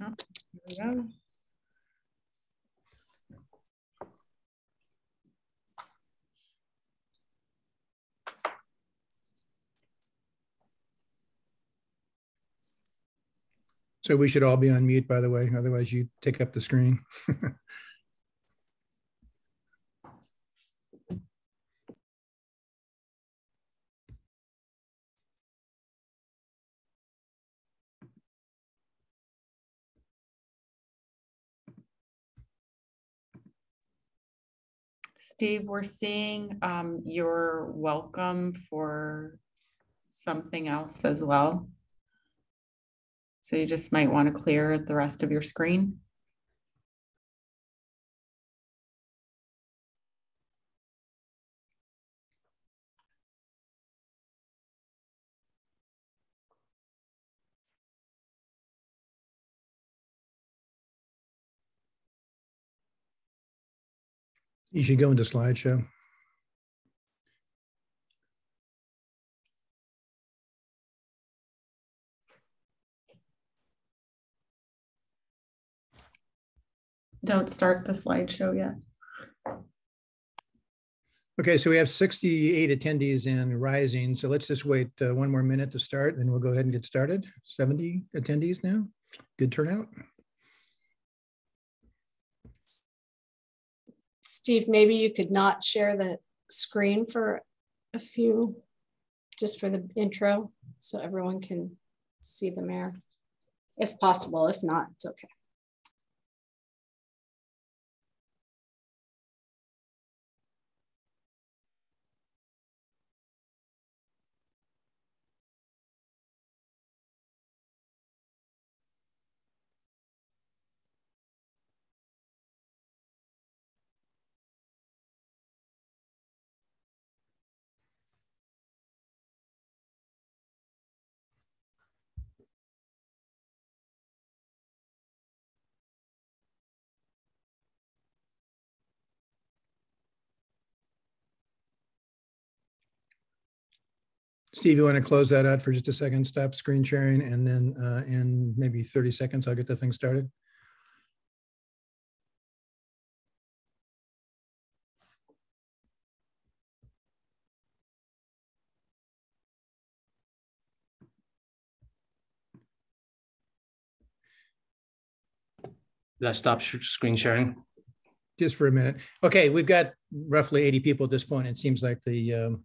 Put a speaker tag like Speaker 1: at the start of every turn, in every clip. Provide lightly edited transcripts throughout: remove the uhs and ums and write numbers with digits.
Speaker 1: Oh, here we go.
Speaker 2: So we should all be on mute, by the way, otherwise you take up the screen.
Speaker 1: Steve, we're seeing you're welcome for something else as well. So you just might want to clear the rest of your screen.
Speaker 2: You should go into slideshow.
Speaker 1: Don't start the slideshow yet.
Speaker 2: Okay, so we have 68 attendees and rising. So let's just wait one more minute to start, and we'll go ahead and get started. 70 attendees now. Good turnout.
Speaker 3: Steve, maybe you could not share the screen for a few, just for the intro, so everyone can see the mayor, if possible. If not, it's okay.
Speaker 2: Steve, you want to close that out for just a second? Stop screen sharing, and then in maybe 30 seconds, I'll get the thing started.
Speaker 4: Did I stop screen sharing?
Speaker 2: Just for a minute. Okay, we've got roughly 80 people at this point. It seems like the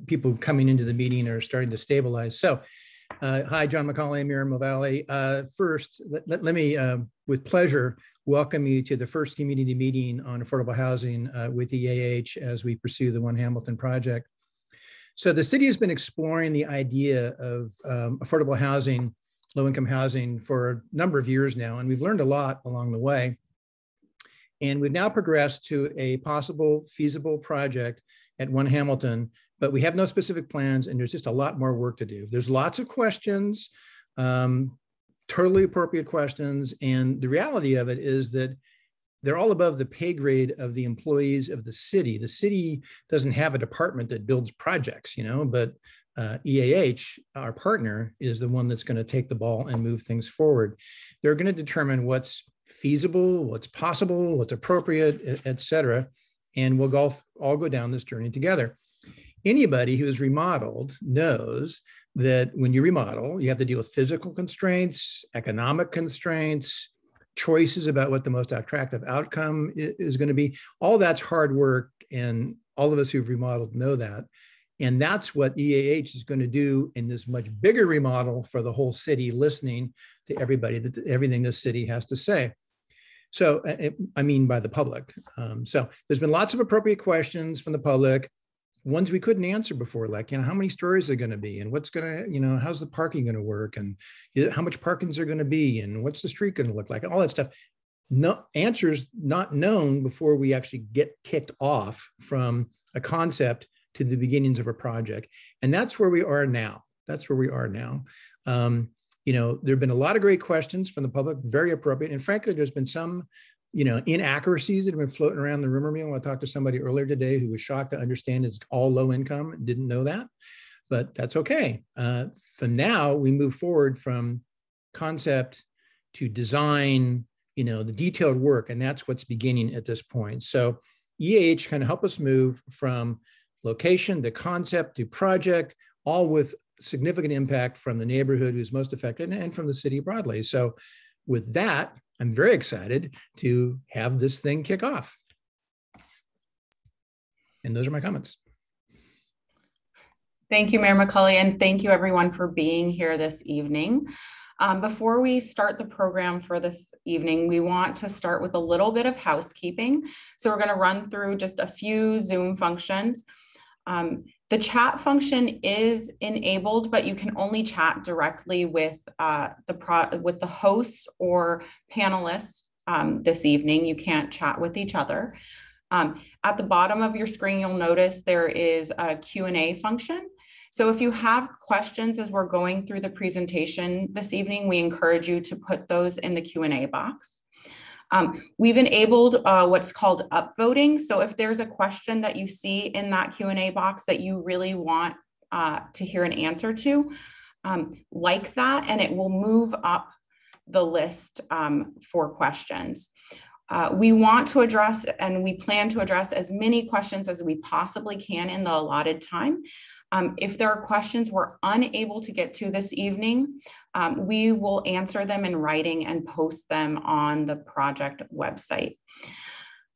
Speaker 2: people coming into the meeting are starting to stabilize. So, hi, John McCauley, Miriam Valley. First, let me, with pleasure, welcome you to the first community meeting on affordable housing with EAH as we pursue the One Hamilton project. So the city has been exploring the idea of affordable housing, low-income housing for a number of years now, and we've learned a lot along the way. And we've now progressed to a possible feasible project at One Hamilton, but we have no specific plans, and there's just a lot more work to do. There's lots of questions, totally appropriate questions, and the reality of it is that they're all above the pay grade of the employees of the city. The city doesn't have a department that builds projects, you know, but EAH, our partner, is the one that's going to take the ball and move things forward. They're going to determine what's feasible, what's possible, what's appropriate, et cetera. And we'll all go down this journey together. Anybody who has remodeled knows that when you remodel, you have to deal with physical constraints, economic constraints, choices about what the most attractive outcome is going to be. All that's hard work, and all of us who've remodeled know that. And that's what EAH is going to do in this much bigger remodel for the whole city, listening to everybody, everything the city has to say. So, I mean by the public. So there's been lots of appropriate questions from the public, ones we couldn't answer before, like, you know, how many stories are going to be, and what's going to, you know, how's the parking going to work, and how much parking is there going to be, and what's the street going to look like, all that stuff. No answers not known before we actually get kicked off from a concept to the beginnings of a project. And that's where we are now. That's where we are now. You know, there have been a lot of great questions from the public, very appropriate. And frankly, there's been some, you know, inaccuracies that have been floating around the rumor mill. I talked to somebody earlier today who was shocked to understand it's all low income, didn't know that, but that's okay. For now, we move forward from concept to design, the detailed work, and that's what's beginning at this point. So EAH kind of help us move from location to concept to project, all with significant impact from the neighborhood who's most affected and from the city broadly. So with that, I'm very excited to have this thing kick off. And those are my comments.
Speaker 1: Thank you, Mayor McCauley, and thank you everyone for being here this evening. Before we start the program for this evening, we want to start with a little bit of housekeeping. So we're going to run through just a few Zoom functions. The chat function is enabled, but you can only chat directly with the host or panelists this evening. You can't chat with each other. At the bottom of your screen, you'll notice there is a Q&A function. So if you have questions as we're going through the presentation this evening, we encourage you to put those in the Q&A box. We've enabled what's called upvoting. So if there's a question that you see in that Q&A box that you really want to hear an answer to, like that, and it will move up the list for questions. We want to address, and we plan to address, as many questions as we possibly can in the allotted time. If there are questions we're unable to get to this evening, we will answer them in writing and post them on the project website.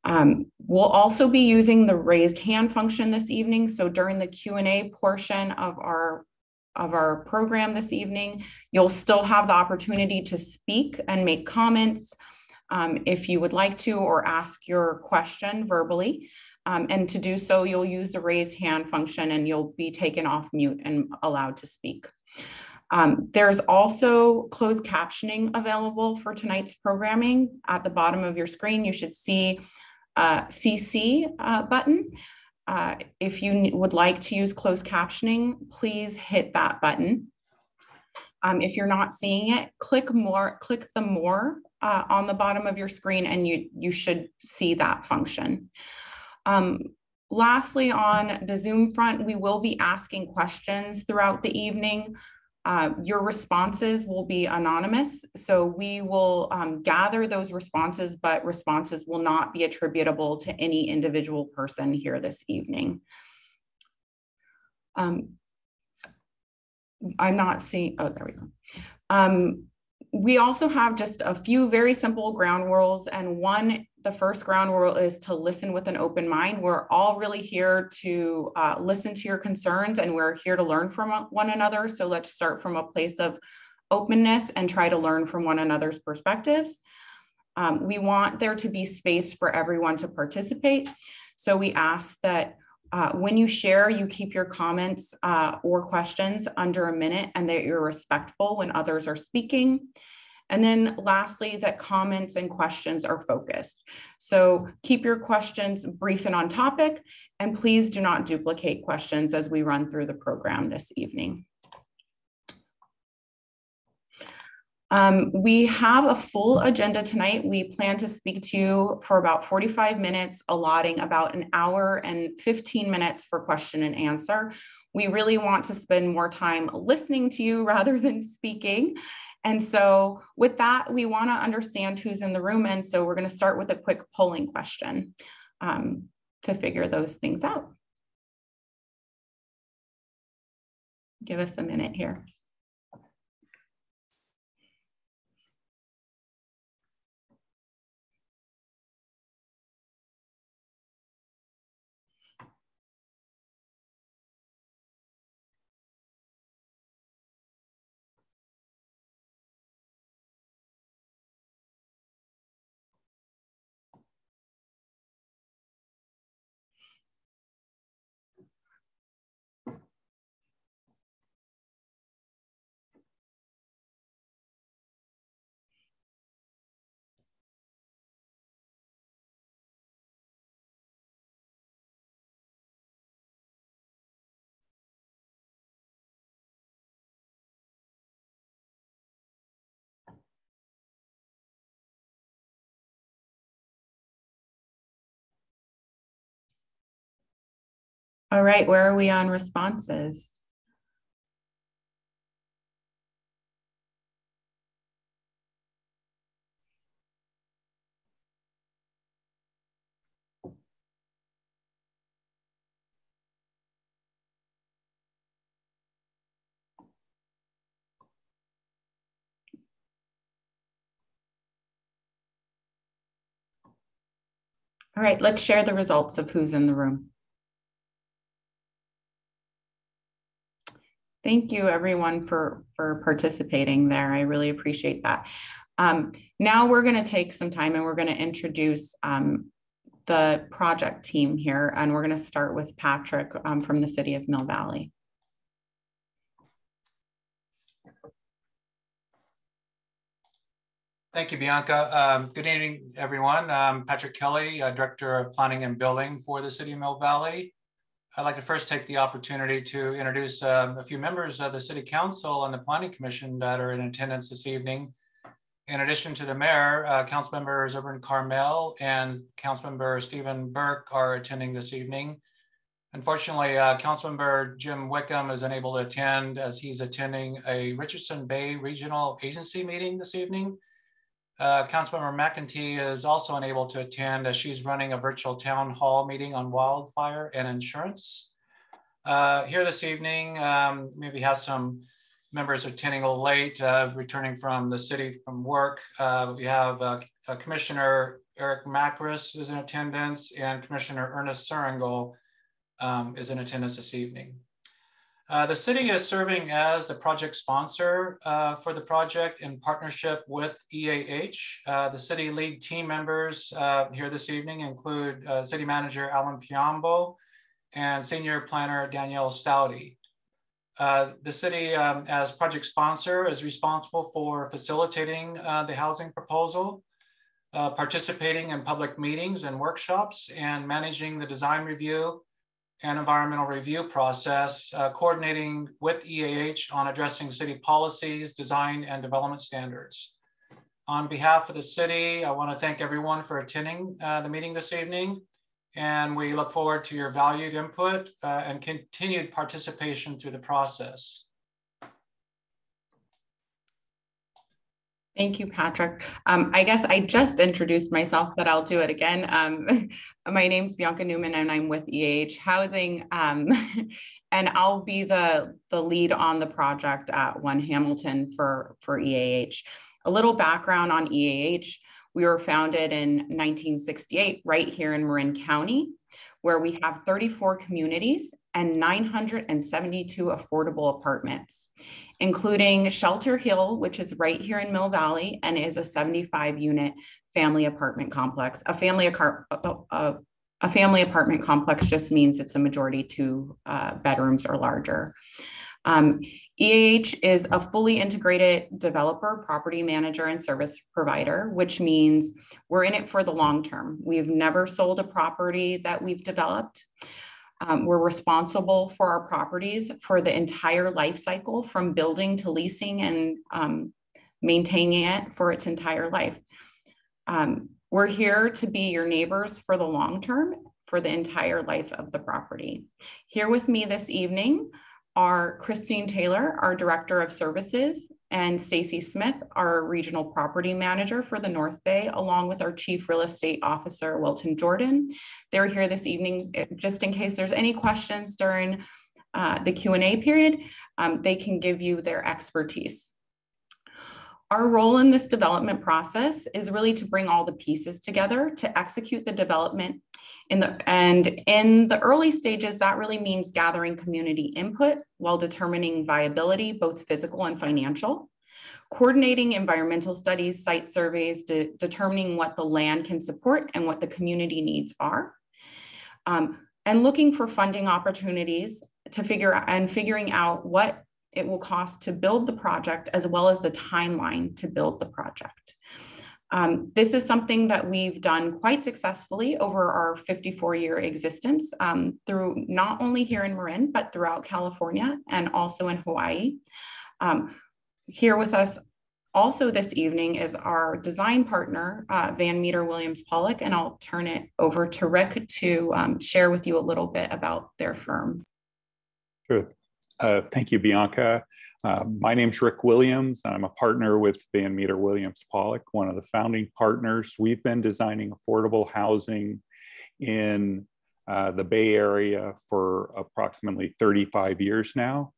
Speaker 1: We'll also be using the raised hand function this evening. So during the Q&A portion of our program this evening, you'll still have the opportunity to speak and make comments if you would like to, or ask your question verbally. And to do so, you'll use the raised hand function and you'll be taken off mute and allowed to speak. There's also closed captioning available for tonight's programming. At the bottom of your screen, you should see a CC button. If you would like to use closed captioning, please hit that button. If you're not seeing it, click the more on the bottom of your screen, and you should see that function. Lastly, on the Zoom front, we will be asking questions throughout the evening. Your responses will be anonymous, so we will gather those responses, but responses will not be attributable to any individual person here this evening. I'm not seeing, oh, there we go. We also have just a few very simple ground rules, and the first ground rule is to listen with an open mind. We're all really here to listen to your concerns, and we're here to learn from one another. So let's start from a place of openness and try to learn from one another's perspectives. We want there to be space for everyone to participate. So we ask that when you share, you keep your comments or questions under a minute, and that you're respectful when others are speaking. And then lastly, that comments and questions are focused. So keep your questions brief and on topic, and please do not duplicate questions as we run through the program this evening. We have a full agenda tonight. We plan to speak to you for about 45 minutes, allotting about an hour and 15 minutes for question and answer. We really want to spend more time listening to you rather than speaking. And so with that, we want to understand who's in the room. And so we're going to start with a quick polling question to figure those things out. Give us a minute here. All right, where are we on responses? All right, let's share the results of who's in the room. Thank you everyone for participating there. I really appreciate that. Now we're going to take some time and we're going to introduce the project team here, and we're going to start with Patrick from the City of Mill Valley.
Speaker 5: Thank you, Bianca. Good evening, everyone. I'm Patrick Kelly, Director of Planning and Building for the City of Mill Valley. I'd like to first take the opportunity to introduce a few members of the City Council and the Planning Commission that are in attendance this evening. In addition to the Mayor, Council Members Urban Carmel and Councilmember Stephen Burke are attending this evening. Unfortunately, Councilmember Jim Wickham is unable to attend as he's attending a Richardson Bay Regional Agency meeting this evening. Councilmember McEntee is also unable to attend as she's running a virtual town hall meeting on wildfire and insurance. Here this evening, maybe have some members attending a little late, returning from the city from work. We have Commissioner Eric Macris is in attendance, and Commissioner Ernest Seringel is in attendance this evening. The city is serving as the project sponsor for the project in partnership with EAH. The city lead team members here this evening include City Manager Alan Piombo and Senior Planner Danielle Stouty. The city, as project sponsor, is responsible for facilitating the housing proposal, participating in public meetings and workshops, and managing the design review and environmental review process, coordinating with EAH on addressing city policies, design, and development standards. On behalf of the city, I want to thank everyone for attending the meeting this evening, and we look forward to your valued input and continued participation through the process.
Speaker 1: Thank you, Patrick. I guess I just introduced myself, but I'll do it again. My name's Bianca Newman and I'm with EAH Housing. And I'll be the lead on the project at 1 Hamilton for EAH. A little background on EAH. We were founded in 1968 right here in Marin County, where we have 34 communities and 972 affordable apartments, including Shelter Hill, which is right here in Mill Valley and is a 75-unit family apartment complex. A family apartment complex just means it's a majority 2 bedrooms or larger. EAH is a fully integrated developer, property manager, and service provider, which means we're in it for the long term. We've never sold a property that we've developed. We're responsible for our properties for the entire life cycle, from building to leasing and maintaining it for its entire life. We're here to be your neighbors for the long term, for the entire life of the property. Here with me this evening are Christine Taylor, our Director of Services, and Stacy Smith, our Regional Property Manager for the North Bay, along with our Chief Real Estate Officer, Wilton Jordan. They're here this evening just in case there's any questions during the Q&A period. They can give you their expertise. Our role in this development process is really to bring all the pieces together to execute the development. In the early stages, that really means gathering community input while determining viability, both physical and financial, coordinating environmental studies, site surveys, determining what the land can support and what the community needs are, and looking for funding opportunities to figuring out what it will cost to build the project, as well as the timeline to build the project. This is something that we've done quite successfully over our 54-year existence through not only here in Marin, but throughout California and also in Hawaii. Here with us also this evening is our design partner, Van Meter Williams Pollock, and I'll turn it over to Rick to share with you a little bit about their firm.
Speaker 6: Sure. Thank you, Bianca. My name's Rick Williams. I'm a partner with Van Meter Williams Pollock, one of the founding partners. We've been designing affordable housing in the Bay Area for approximately 35 years now.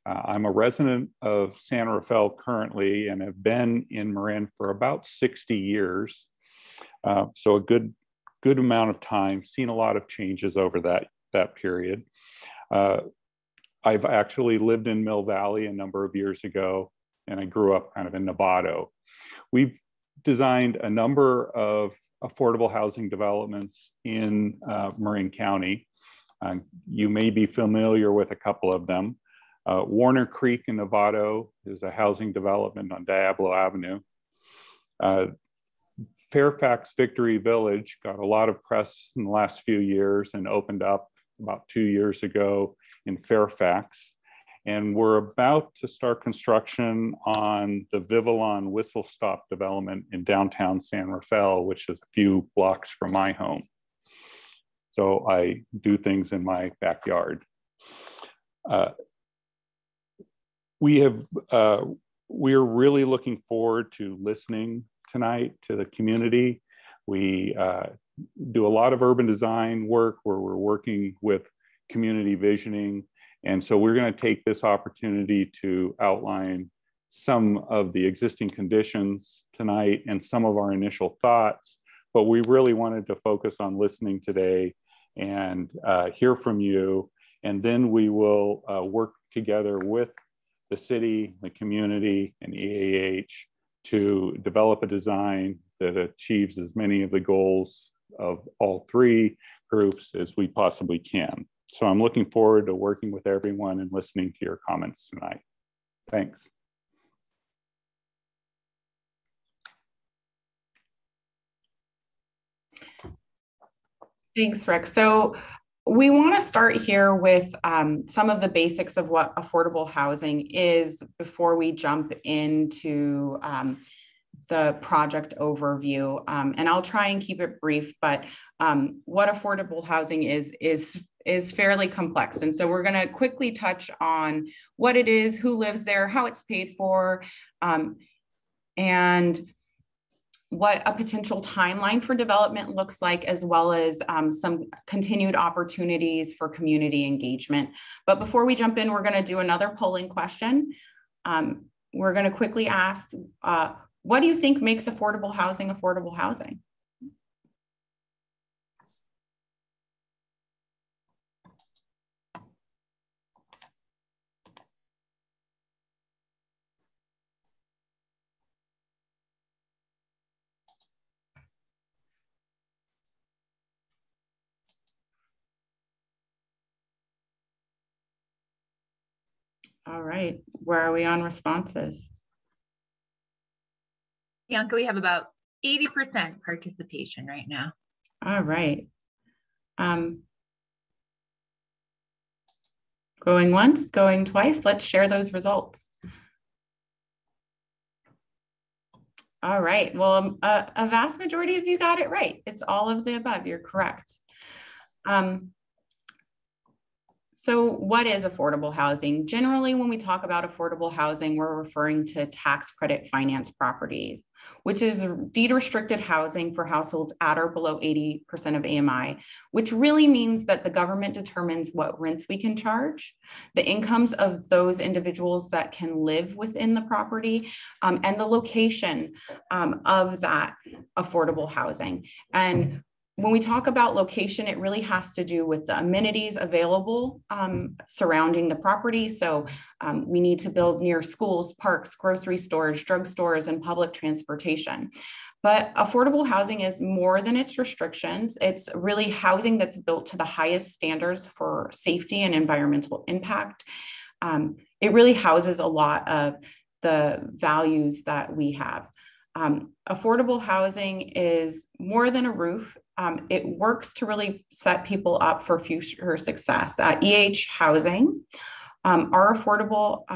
Speaker 6: I'm a resident of San Rafael currently and have been in Marin for about 60 years. So a good good amount of time, seen a lot of changes over that period. I've actually lived in Mill Valley a number of years ago, and I grew up kind of in Novato. We've designed a number of affordable housing developments in Marin County. You may be familiar with a couple of them. Warner Creek in Novato is a housing development on Diablo Avenue. Fairfax Victory Village got a lot of press in the last few years and opened up about 2 years ago in Fairfax. And we're about to start construction on the Vivillon Whistle Stop development in downtown San Rafael, which is a few blocks from my home. So I do things in my backyard. We're really looking forward to listening tonight to the community. We do a lot of urban design work where we're working with community visioning. And so we're going to take this opportunity to outline some of the existing conditions tonight and some of our initial thoughts, but we really wanted to focus on listening today and hear from you. And then we will work together with the city, the community, and EAH to develop a design that achieves as many of the goals of all three groups as we possibly can. So I'm looking forward to working with everyone and listening to your comments tonight. Thanks.
Speaker 1: Thanks, Rick. So we want to start here with some of the basics of what affordable housing is before we jump into the project overview. And I'll try and keep it brief, but what affordable housing is fairly complex. And so we're going to quickly touch on what it is, who lives there, how it's paid for, and what a potential timeline for development looks like, as well as some continued opportunities for community engagement. But before we jump in, we're going to do another polling question. We're going to quickly ask, what do you think makes affordable housing affordable housing? All right, where are we on responses?
Speaker 7: Bianca, we have about 80% participation right now.
Speaker 1: All right. Going once, going twice, let's share those results. All right, well, a vast majority of you got it right. It's all of the above, you're correct. So what is affordable housing? Generally, when we talk about affordable housing, we're referring to tax credit finance properties, which is deed restricted housing for households at or below 80% of AMI, which really means that the government determines what rents we can charge, the incomes of those individuals that can live within the property, and the location of that affordable housing. And when we talk about location, it really has to do with the amenities available surrounding the property. So we need to build near schools, parks, grocery stores, drugstores, and public transportation. But affordable housing is more than its restrictions. It's really housing that's built to the highest standards for safety and environmental impact. It really houses a lot of the values that we have. Affordable housing is more than a roof. It works to really set people up for future success. At Housing, our affordable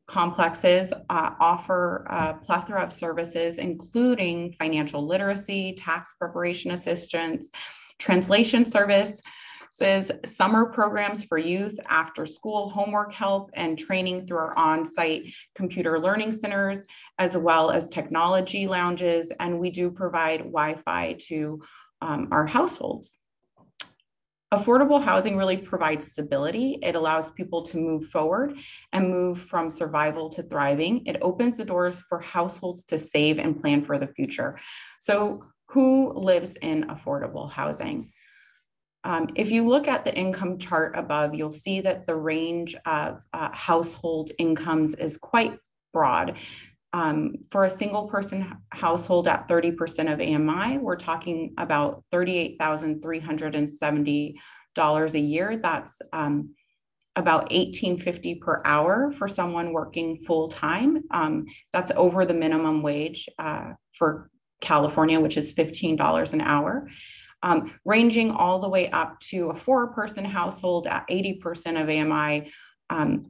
Speaker 1: complexes offer a plethora of services, including financial literacy, tax preparation assistance, translation services, summer programs for youth, after school homework help, and training through our on-site computer learning centers, as well as technology lounges. And we do provide Wi-Fi to our households. Affordable housing really provides stability. It allows people to move forward and move from survival to thriving. It opens the doors for households to save and plan for the future. So who lives in affordable housing? If you look at the income chart above, you'll see that the range of household incomes is quite broad. For a single person household at 30% of AMI, we're talking about $38,370 a year. That's about $18.50 per hour for someone working full time. That's over the minimum wage for California, which is $15 an hour. Ranging all the way up to a 4-person household at 80% of AMI,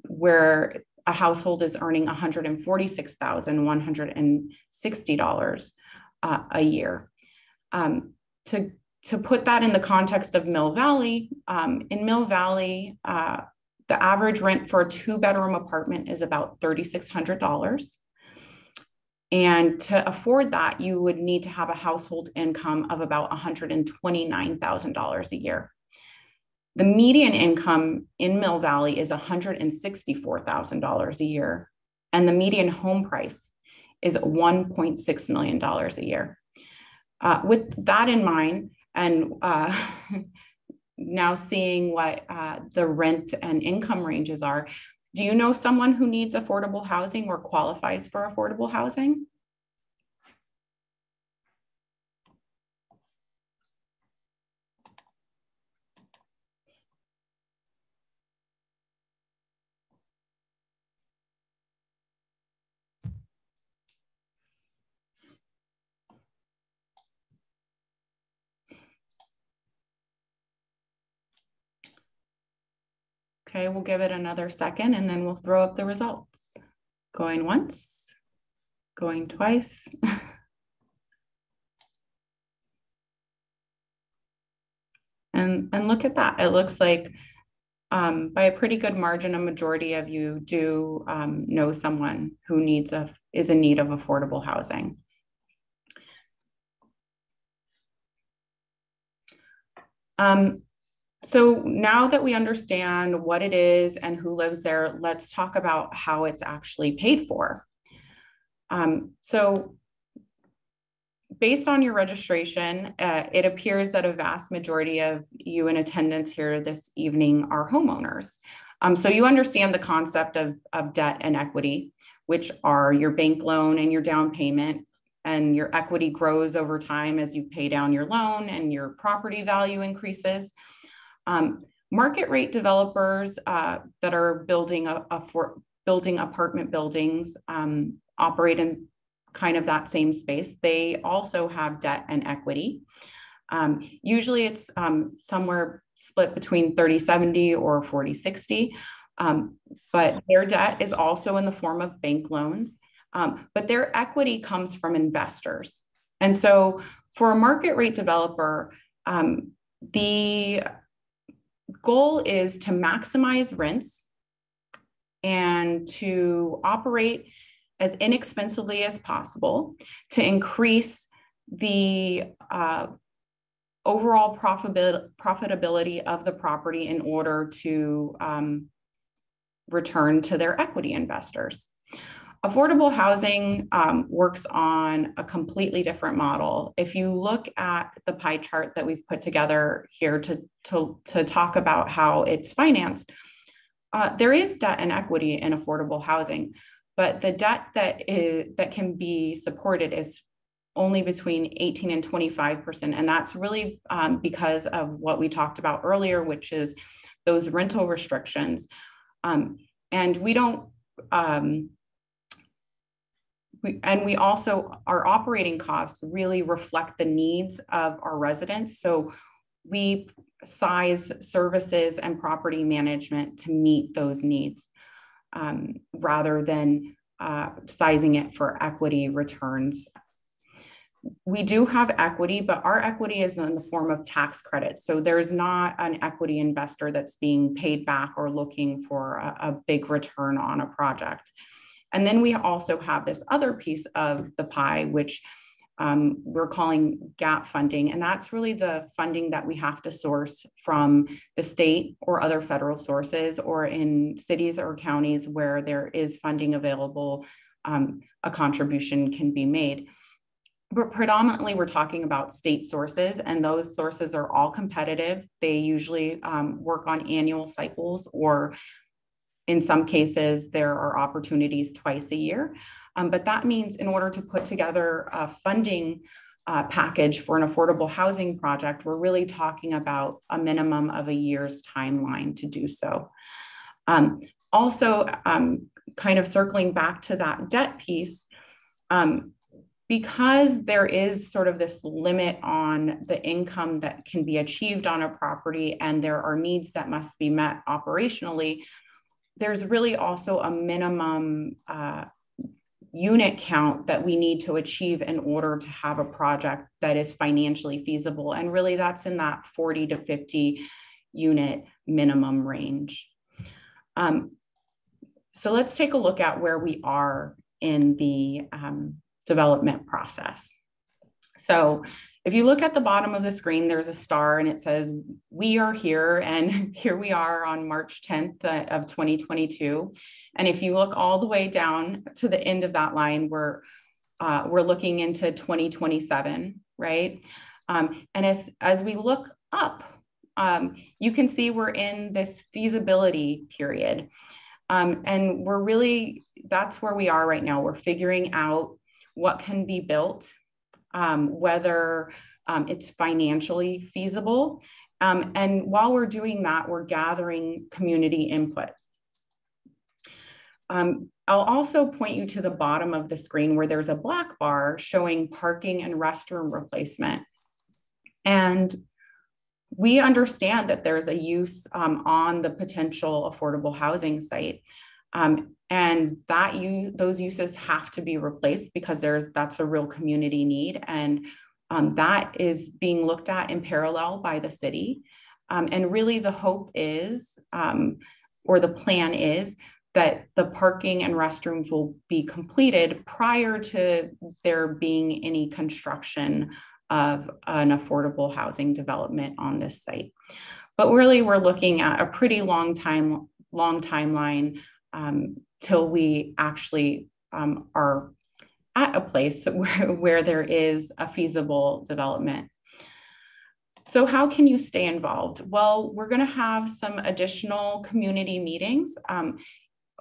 Speaker 1: where a household is earning $146,160 a year. To put that in the context of Mill Valley, in Mill Valley, the average rent for a 2-bedroom apartment is about $3,600. And to afford that, you would need to have a household income of about $129,000 a year. The median income in Mill Valley is $164,000 a year, and the median home price is $1.6 million a year. With that in mind, and now seeing what the rent and income ranges are, do you know someone who needs affordable housing or qualifies for affordable housing? Okay, we'll give it another second and then we'll throw up the results. Going once, going twice. And look at that. It looks like by a pretty good margin, a majority of you do know someone who is in need of affordable housing. So now that we understand what it is and who lives there, let's talk about how it's actually paid for. So based on your registration, it appears that a vast majority of you in attendance here this evening are homeowners. So you understand the concept of debt and equity, which are your bank loan and your down payment, and your equity grows over time as you pay down your loan and your property value increases. Market rate developers that are building apartment buildings operate in kind of that same space. They also have debt and equity. Usually it's somewhere split between 30-70 or 40-60, but their debt is also in the form of bank loans, but their equity comes from investors. And so for a market rate developer, the goal is to maximize rents and to operate as inexpensively as possible to increase the overall profitability of the property in order to return to their equity investors. Affordable housing works on a completely different model. If you look at the pie chart that we've put together here to talk about how it's financed, there is debt and equity in affordable housing, but the debt that can be supported is only between 18 and 25%. And that's really because of what we talked about earlier, which is those rental restrictions. And we don't, we also, our operating costs really reflect the needs of our residents. So we size services and property management to meet those needs rather than sizing it for equity returns. We do have equity, but our equity is in the form of tax credits. So there's not an equity investor that's being paid back or looking for a big return on a project. And then we also have this other piece of the pie, which we're calling gap funding. And that's really the funding that we have to source from the state or other federal sources, or in cities or counties where there is funding available, a contribution can be made. But predominantly, we're talking about state sources, and those sources are all competitive. They usually work on annual cycles, or in some cases, there are opportunities twice a year. But that means in order to put together a funding package for an affordable housing project, we're really talking about a minimum of a year's timeline to do so. Also, kind of circling back to that debt piece, because there is sort of this limit on the income that can be achieved on a property, and there are needs that must be met operationally, there's really also a minimum unit count that we need to achieve in order to have a project that is financially feasible. And really that's in that 40 to 50 unit minimum range. So let's take a look at where we are in the development process. So if you look at the bottom of the screen, there's a star and it says, we are here, and here we are on March 10th of 2022. And if you look all the way down to the end of that line, we're looking into 2027, right? And as we look up, you can see we're in this feasibility period. And we're really, that's where we are right now. We're figuring out what can be built, whether it's financially feasible. And while we're doing that, we're gathering community input. I'll also point you to the bottom of the screen where there's a black bar showing parking and restroom replacement. And we understand that there's a use on the potential affordable housing site. And those uses have to be replaced because that's a real community need. And that is being looked at in parallel by the city. And really the hope is, or the plan is, that the parking and restrooms will be completed prior to there being any construction of an affordable housing development on this site. But really we're looking at a pretty long timeline till we actually are at a place where there is a feasible development. So how can you stay involved? Well, we're going to have some additional community meetings.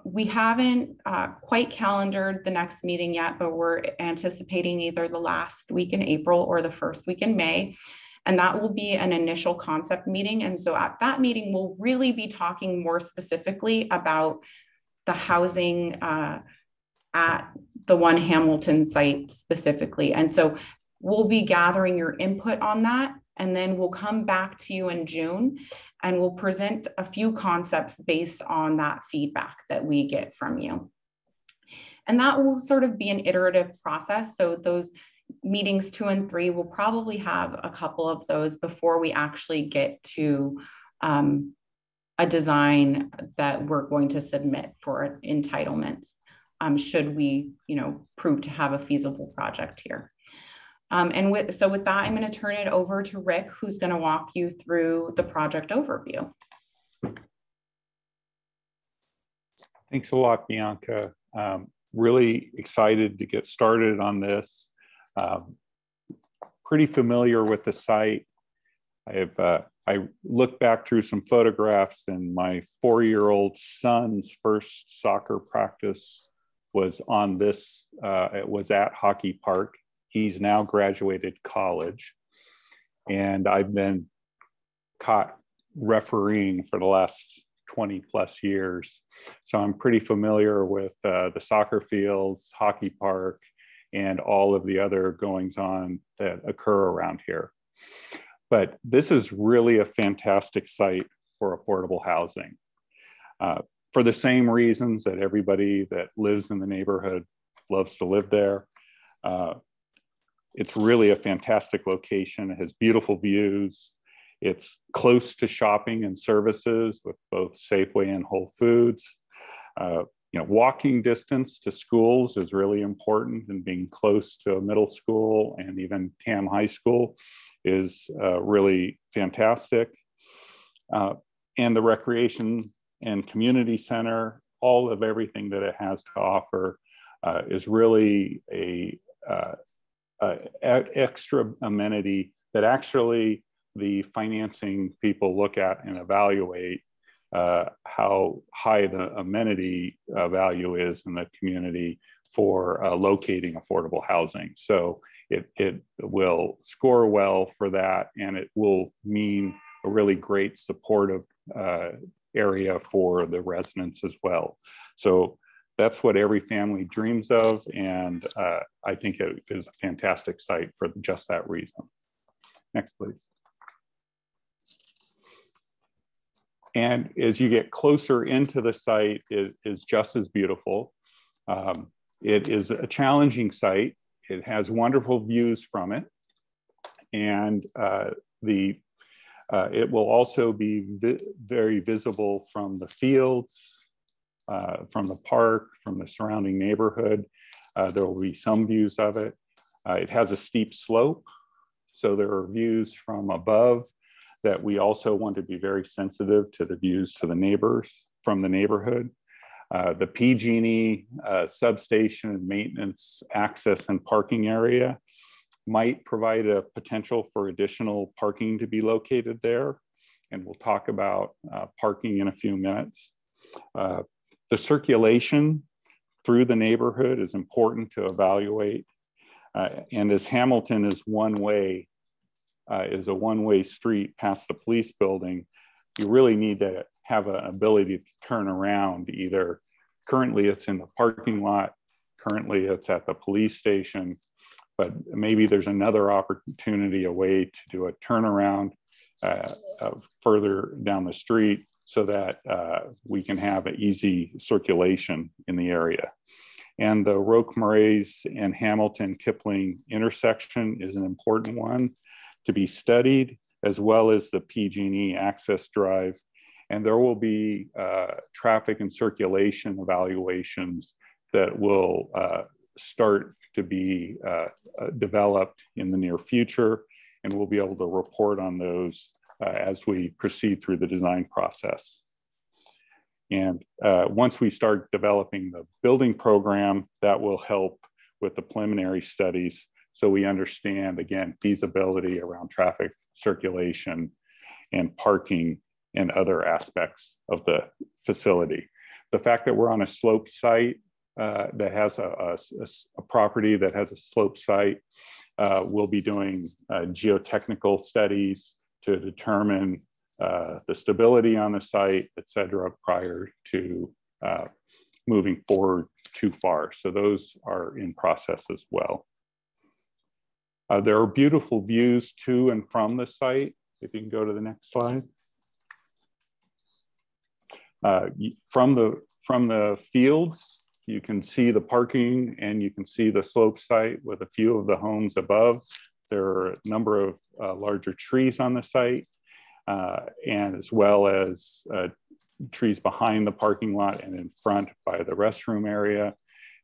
Speaker 1: We haven't quite calendared the next meeting yet, but we're anticipating either the last week in April or the first week in May. And that will be an initial concept meeting. And so at that meeting, we'll really be talking more specifically about the housing at the One Hamilton site specifically. And so we'll be gathering your input on that. And then we'll come back to you in June and we'll present a few concepts based on that feedback that we get from you. And that will sort of be an iterative process. So those meetings 2 and 3, we'll probably have a couple of those before we actually get to a design that we're going to submit for entitlements, should we, prove to have a feasible project here. So with that, I'm going to turn it over to Rick, who's going to walk you through the project overview.
Speaker 6: Thanks a lot, Bianca. Really excited to get started on this. Pretty familiar with the site. I looked back through some photographs, and my 4-year-old son's first soccer practice was on this. It was at Hockey Park. He's now graduated college, and I've been caught refereeing for the last 20 plus years. So I'm pretty familiar with the soccer fields, Hockey Park, and all of the other goings on that occur around here. But this is really a fantastic site for affordable housing. For the same reasons that everybody that lives in the neighborhood loves to live there. It's really a fantastic location. It has beautiful views. It's close to shopping and services with both Safeway and Whole Foods. Walking distance to schools is really important, and being close to a middle school and even TAM High School is really fantastic. And the recreation and community center, all of everything that it has to offer is really extra amenity that actually the financing people look at and evaluate how high the amenity value is in the community for locating affordable housing. So it will score well for that, and it will mean a really great supportive area for the residents as well. So that's what every family dreams of, and I think it is a fantastic site for just that reason. Next, please. And as you get closer into the site, it is just as beautiful. It is a challenging site. It has wonderful views from it, and it will also be very visible from the fields, from the park, from the surrounding neighborhood. There will be some views of it. It has a steep slope, so there are views from above that we also want to be very sensitive to the views to the neighbors from the neighborhood. The PG&E substation, maintenance, access, and parking area might provide a potential for additional parking to be located there. And we'll talk about parking in a few minutes. The circulation through the neighborhood is important to evaluate. And as Hamilton is a one-way street past the police building, you really need to have an ability to turn around. Either currently it's in the parking lot, currently it's at the police station, but maybe there's another opportunity, a way to do a turnaround further down the street so that we can have an easy circulation in the area. And the Roque-Maraise and Hamilton-Kipling intersection is an important one to be studied, as well as the PG&E access drive. And there will be traffic and circulation evaluations that will start to be developed in the near future, and we'll be able to report on those as we proceed through the design process. And once we start developing the building program, that will help with the preliminary studies, so we understand, again, feasibility around traffic circulation and parking and other aspects of the facility. The fact that we're on a slope site that has a property that has a slope site, we'll be doing geotechnical studies to determine the stability on the site, et cetera, prior to moving forward too far. So those are in process as well. There are beautiful views to and from the site. If you can go to the next slide. From the fields, you can see the parking and you can see the slope site with a few of the homes above. There are a number of larger trees on the site, and as well as trees behind the parking lot and in front by the restroom area.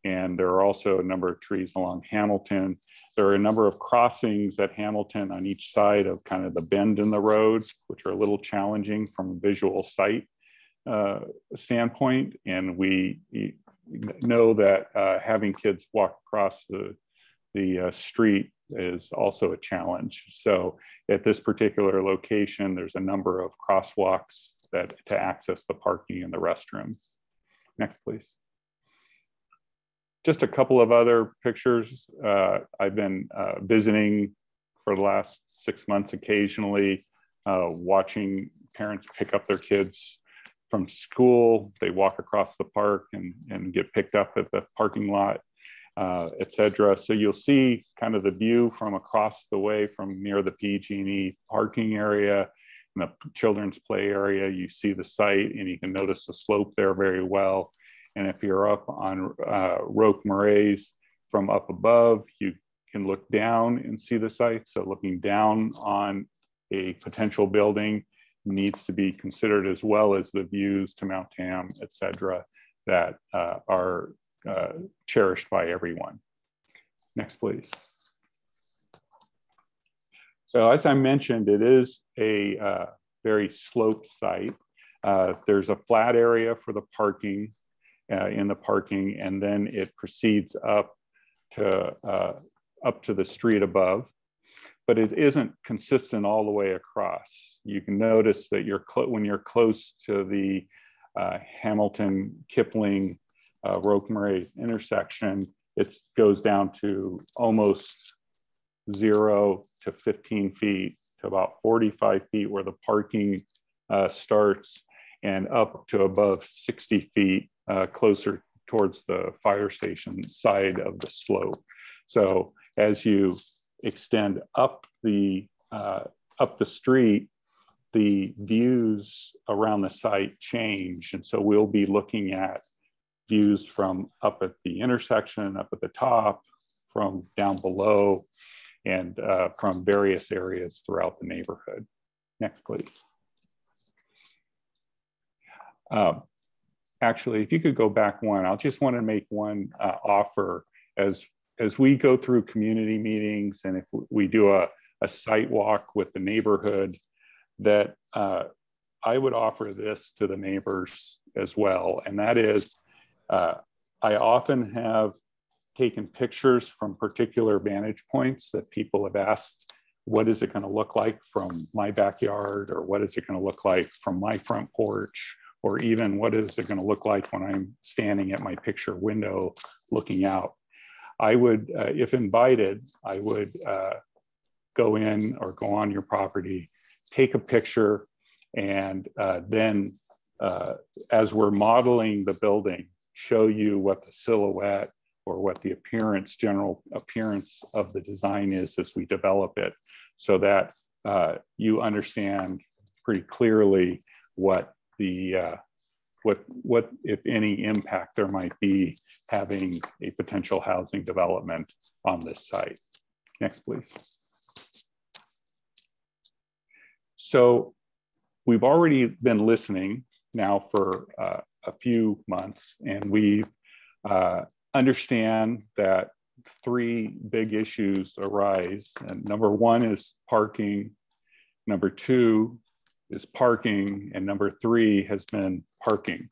Speaker 6: And there are also a number of trees along Hamilton. There are a number of crossings at Hamilton on each side of kind of the bend in the road, which are a little challenging from a visual sight standpoint. And we know that having kids walk across the street is also a challenge. So at this particular location, there's a number of crosswalks to access the parking and the restrooms. Next, please. Just a couple of other pictures. I've been visiting for the last 6 months occasionally, watching parents pick up their kids from school. They walk across the park and get picked up at the parking lot, et cetera. So you'll see kind of the view from across the way from near the PG&E parking area and the children's play area. You see the site and you can notice the slope there very well. And if you're up on Roque-Maraise from up above, you can look down and see the site. So looking down on a potential building needs to be considered, as well as the views to Mount Tam, et cetera, that are cherished by everyone. Next, please. So as I mentioned, it is a very sloped site. There's a flat area for the parking, in the parking, and then it proceeds up to up to the street above, but it isn't consistent all the way across. You can notice that when you're close to the Hamilton, Kipling, Rosemary intersection, it goes down to almost 0 to 15 feet to about 45 feet where the parking starts, and up to above 60 feet closer towards the fire station side of the slope. So as you extend up the street, the views around the site change. And so we'll be looking at views from up at the intersection, up at the top, from down below, and from various areas throughout the neighborhood. Next, please. Actually, if you could go back one, I'll just want to make one offer as we go through community meetings, and if we do a site walk with the neighborhood, that I would offer this to the neighbors as well. And that is, I often have taken pictures from particular vantage points that people have asked, what is it going to look like from my backyard? Or what is it going to look like from my front porch? Or even what is it going to look like when I'm standing at my picture window looking out? I would, if invited, I would go in or go on your property, take a picture, and then as we're modeling the building, show you what the silhouette or what the appearance, general appearance of the design is as we develop it, so that you understand pretty clearly what the what if any impact there might be having a potential housing development on this site. Next, please. So we've already been listening now for a few months, and we understand that 3 big issues arise. And number 1 is parking. Number 2 is parking, and number 3 has been parking.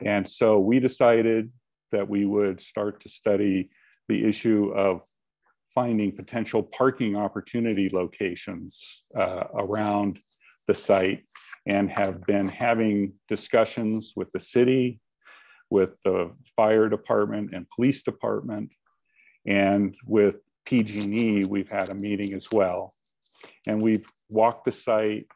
Speaker 6: And so we decided that we would start to study the issue of finding potential parking opportunity locations around the site, and have been having discussions with the city, with the fire department and police department, and with PG&E. We've had a meeting as well, and we've walked the site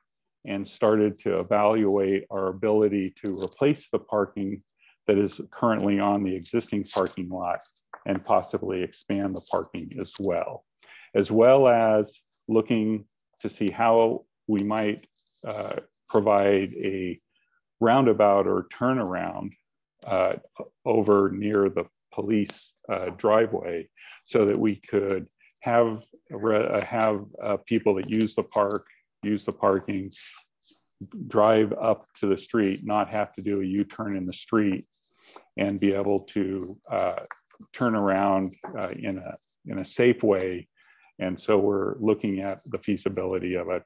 Speaker 6: and started to evaluate our ability to replace the parking that is currently on the existing parking lot and possibly expand the parking as well as looking to see how we might provide a roundabout or turnaround over near the police driveway, so that we could have people that use the parking, drive up to the street, not have to do a U-turn in the street, and be able to turn around in a safe way. And so we're looking at the feasibility of a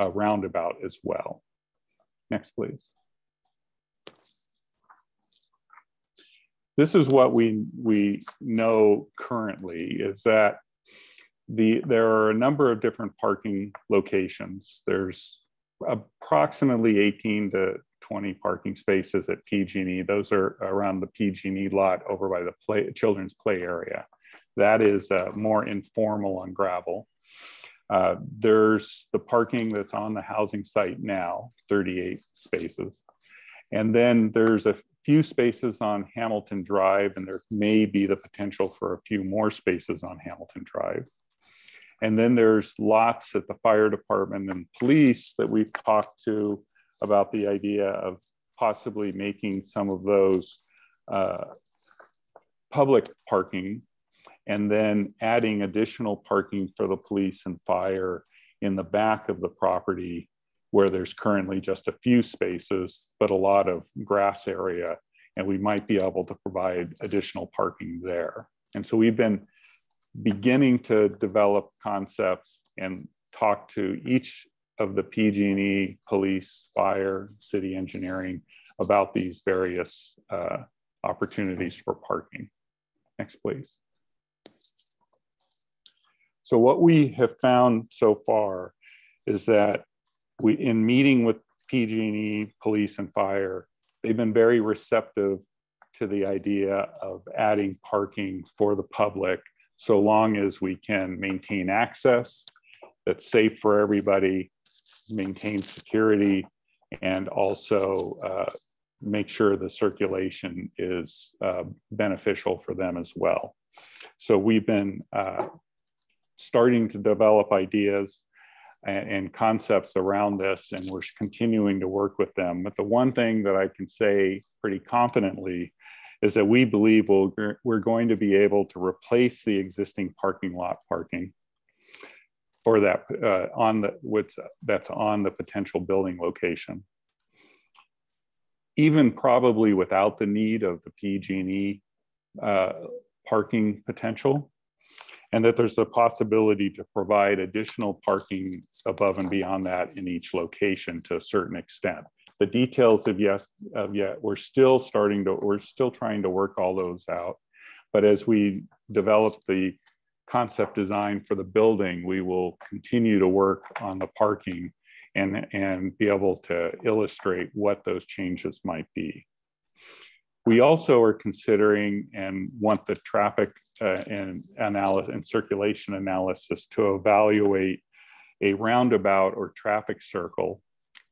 Speaker 6: roundabout as well. Next, please. This is what we know currently, is that there are a number of different parking locations. There's approximately 18 to 20 parking spaces at PG&E. Those are around the PG&E lot over by the children's play area. That is more informal on gravel. There's the parking that's on the housing site now, 38 spaces. And then there's a few spaces on Hamilton Drive, and there may be the potential for a few more spaces on Hamilton Drive. And then there's lots at the fire department and police that we've talked to about the idea of possibly making some of those public parking, and then adding additional parking for the police and fire in the back of the property, where there's currently just a few spaces, but a lot of grass area, and we might be able to provide additional parking there. And so we've been beginning to develop concepts and talk to each of the PG&E, police, fire, city engineering about these various opportunities for parking. Next, please. So what we have found so far is that in meeting with PG&E, police and fire, they've been very receptive to the idea of adding parking for the public, so long as we can maintain access that's safe for everybody, maintain security, and also make sure the circulation is beneficial for them as well. So we've been starting to develop ideas and concepts around this, and we're continuing to work with them. But the one thing that I can say pretty confidently is that we believe we're going to be able to replace the existing parking lot parking for that that's on the potential building location, even probably without the need of the PG&E parking potential, and that there's a possibility to provide additional parking above and beyond that in each location to a certain extent. The details of yet we're still trying to work all those out. But as we develop the concept design for the building, we will continue to work on the parking and be able to illustrate what those changes might be. We also are considering and want the traffic and circulation analysis to evaluate a roundabout or traffic circle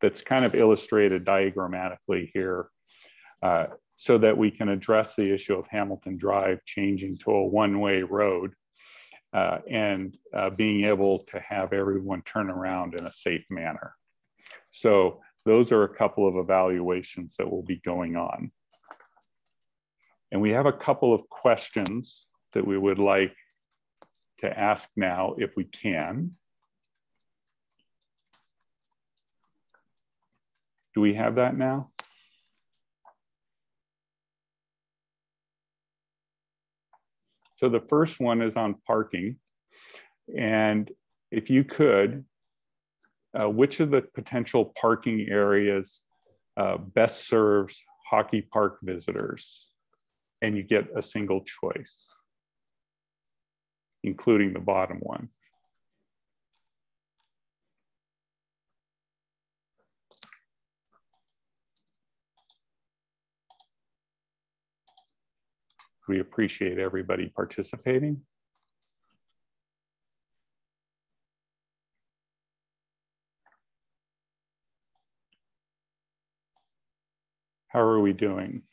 Speaker 6: that's kind of illustrated diagrammatically here, so that we can address the issue of Hamilton Drive changing to a one-way road and being able to have everyone turn around in a safe manner. So those are a couple of evaluations that will be going on. And we have a couple of questions that we would like to ask now, if we can. Do we have that now? So the first one is on parking. And if you could, which of the potential parking areas best serves hockey park visitors? And you get a single choice, including the bottom one. We appreciate everybody participating. How are we doing?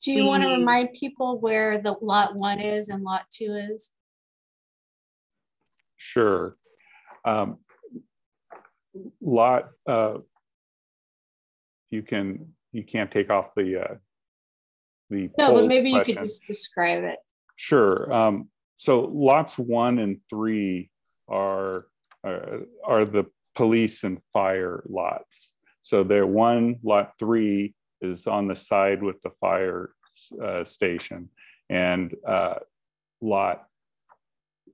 Speaker 3: Do you want to remind people where the lot 1 is and lot 2 is?
Speaker 6: Sure. You can't take off the
Speaker 3: no, but maybe
Speaker 6: question.
Speaker 3: You could just describe it.
Speaker 6: Sure. So lots 1 and 3 are the police and fire lots. So lot 3 is on the side with the fire station, and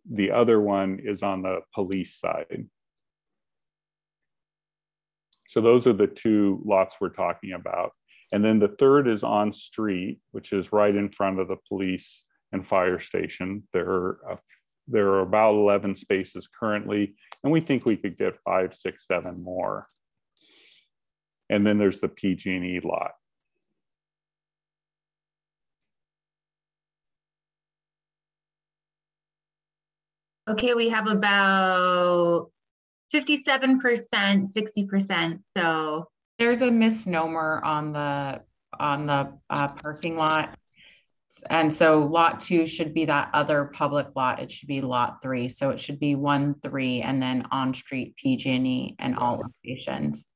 Speaker 6: the other one is on the police side. So those are the 2 lots we're talking about. And then the third is on street, which is right in front of the police and fire station. There are about 11 spaces currently, and we think we could get 5, 6, 7 more. And then there's the PG&E lot.
Speaker 7: Okay, we have about 57%, 60%. So
Speaker 1: there's a misnomer on the parking lot. And so lot 2 should be that other public lot. It should be lot 3. So it should be 1, 3, and then on street PG&E and all locations.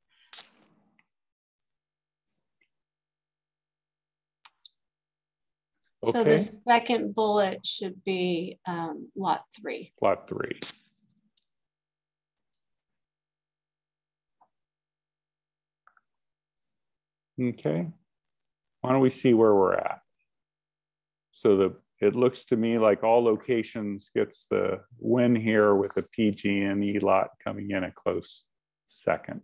Speaker 3: Okay. So the second bullet should be lot 3.
Speaker 6: Lot 3. Okay. Why don't we see where we're at? So it looks to me like all locations gets the win here, with the PG&E lot coming in a close second.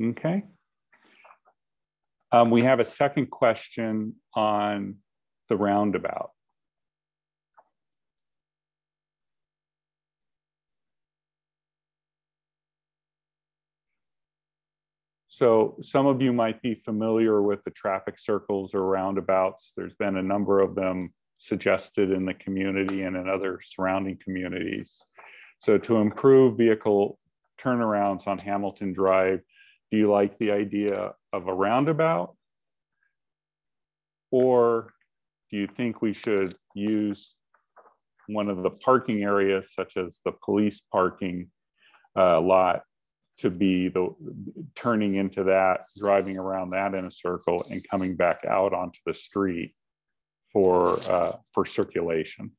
Speaker 6: Okay. We have a second question on the roundabout. So some of you might be familiar with the traffic circles or roundabouts. There's been a number of them suggested in the community and in other surrounding communities. So to improve vehicle turnarounds on Hamilton Drive, do you like the idea of a roundabout? Or do you think we should use one of the parking areas, such as the police parking lot, to be the turning into that, driving around that in a circle and coming back out onto the street for circulation?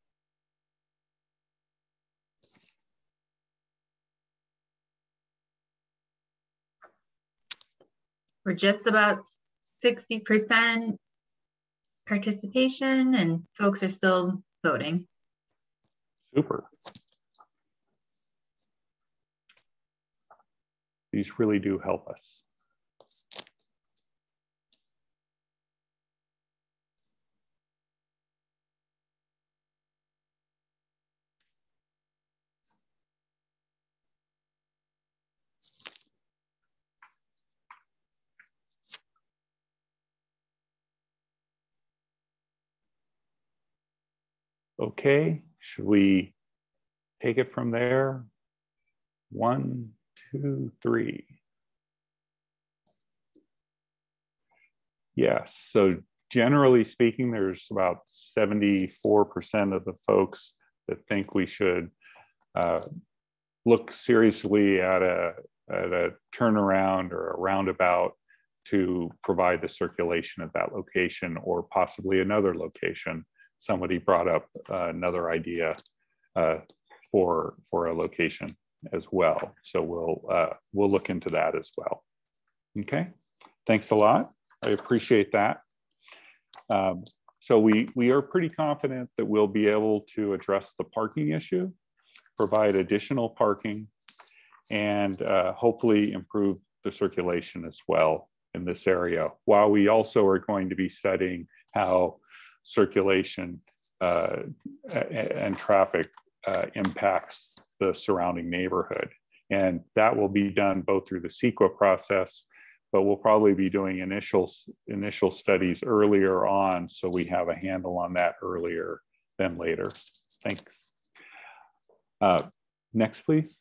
Speaker 7: We're just about 60% participation and folks are still voting.
Speaker 6: Super. These really do help us. Okay, should we take it from there? 1, 2, 3. Yes, so generally speaking, there's about 74% of the folks that think we should look seriously at a turnaround or a roundabout to provide the circulation at that location, or possibly another location. Somebody brought up another idea for a location as well. So we'll look into that as well. Okay, thanks a lot. I appreciate that. So we are pretty confident that we'll be able to address the parking issue, provide additional parking, and hopefully improve the circulation as well in this area, while we also are going to be studying how circulation and traffic impacts the surrounding neighborhood. And that will be done both through the CEQA process, but we'll probably be doing initial studies earlier on, so we have a handle on that earlier than later. Thanks. Next, please.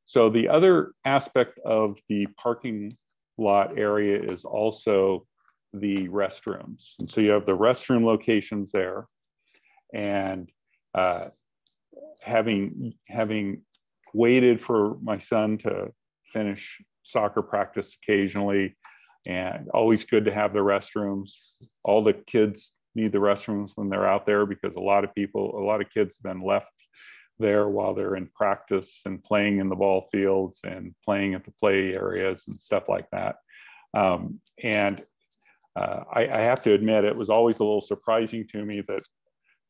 Speaker 6: So the other aspect of the parking lot area is also the restrooms. And so you have the restroom locations there, and having waited for my son to finish soccer practice occasionally, and always good to have the restrooms. All the kids need the restrooms when they're out there, because a lot of kids have been left there while they're in practice and playing in the ball fields and playing at the play areas and stuff like that. I have to admit, it was always a little surprising to me that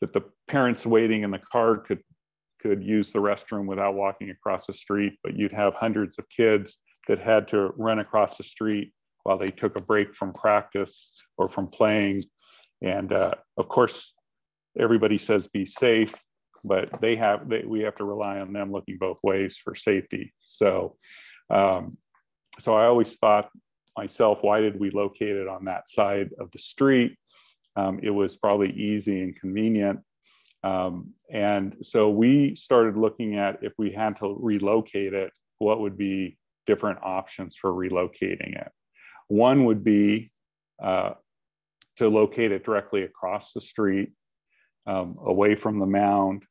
Speaker 6: the parents waiting in the car could use the restroom without walking across the street, but you'd have hundreds of kids that had to run across the street while they took a break from practice or from playing. And of course, everybody says be safe, but we have to rely on them looking both ways for safety. So, so I always thought myself, why did we locate it on that side of the street? It was probably easy and convenient. And so we started looking at, if we had to relocate it, what would be different options for relocating it. One would be to locate it directly across the street, away from the mound,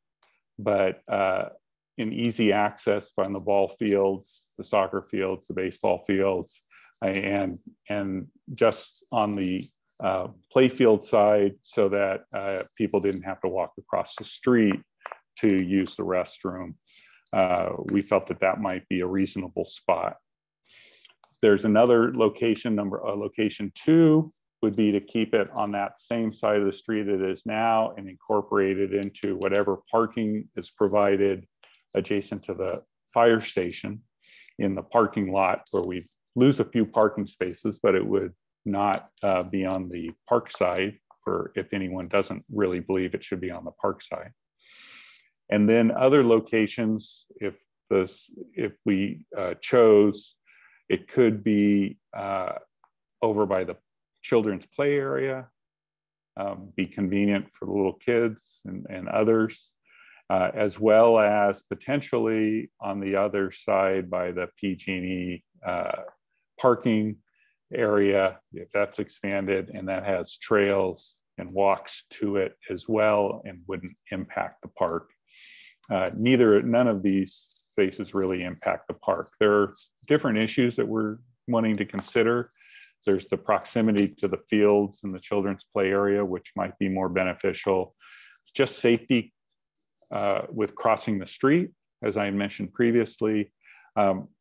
Speaker 6: but in easy access from the ball fields, the soccer fields, the baseball fields, and just on the playfield side, so that people didn't have to walk across the street to use the restroom. We felt that might be a reasonable spot. There's another location, location 2 would be to keep it on that same side of the street it is now and incorporate it into whatever parking is provided adjacent to the fire station in the parking lot, where we lose a few parking spaces, but it would not be on the park side, for if anyone doesn't really believe it should be on the park side. And then other locations, if we chose, It could be over by the children's play area, be convenient for the little kids and others, as well as potentially on the other side by the PG&E parking area, if that's expanded and that has trails and walks to it as well and wouldn't impact the park. None of these spaces really impact the park. There are different issues that we're wanting to consider. There's the proximity to the fields and the children's play area, which might be more beneficial. Just safety with crossing the street, as I mentioned previously.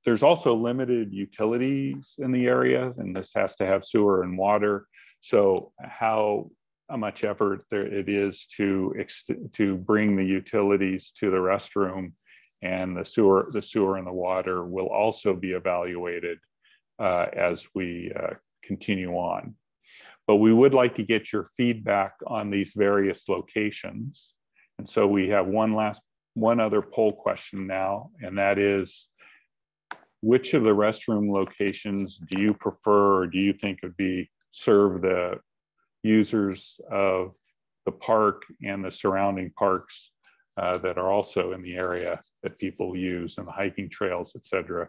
Speaker 6: There's also limited utilities in the areas, and this has to have sewer and water. So how much effort it is to bring the utilities to the restroom and the sewer and the water will also be evaluated as we continue on. But we would like to get your feedback on these various locations. And so we have one other poll question now, and that is, which of the restroom locations do you prefer or do you think would serve the users of the park and the surrounding parks that are also in the area that people use and the hiking trails, et cetera?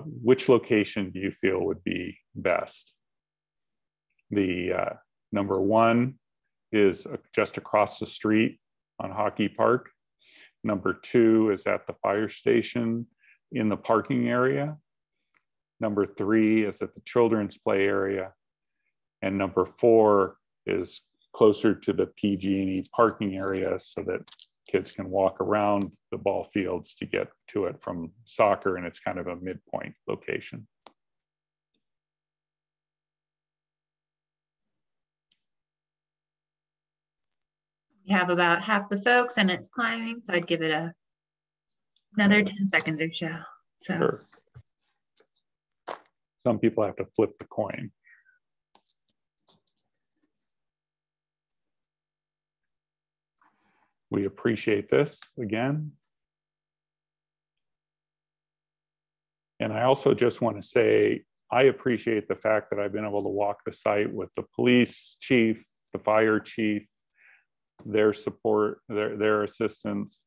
Speaker 6: Which location do you feel would be best? The number one is just across the street on Hockey Park. Number two is at the fire station in the parking area. Number three is at the children's play area. And number four is closer to the PG&E parking area so that kids can walk around the ball fields to get to it from soccer, and it's kind of a midpoint location.
Speaker 7: We have about half the folks and it's climbing, so I'd give it another 10 seconds or so.
Speaker 6: Sure. Some people have to flip the coin. We appreciate this again. And I also just want to say, I appreciate the fact that I've been able to walk the site with the police chief, the fire chief, their support, their assistance,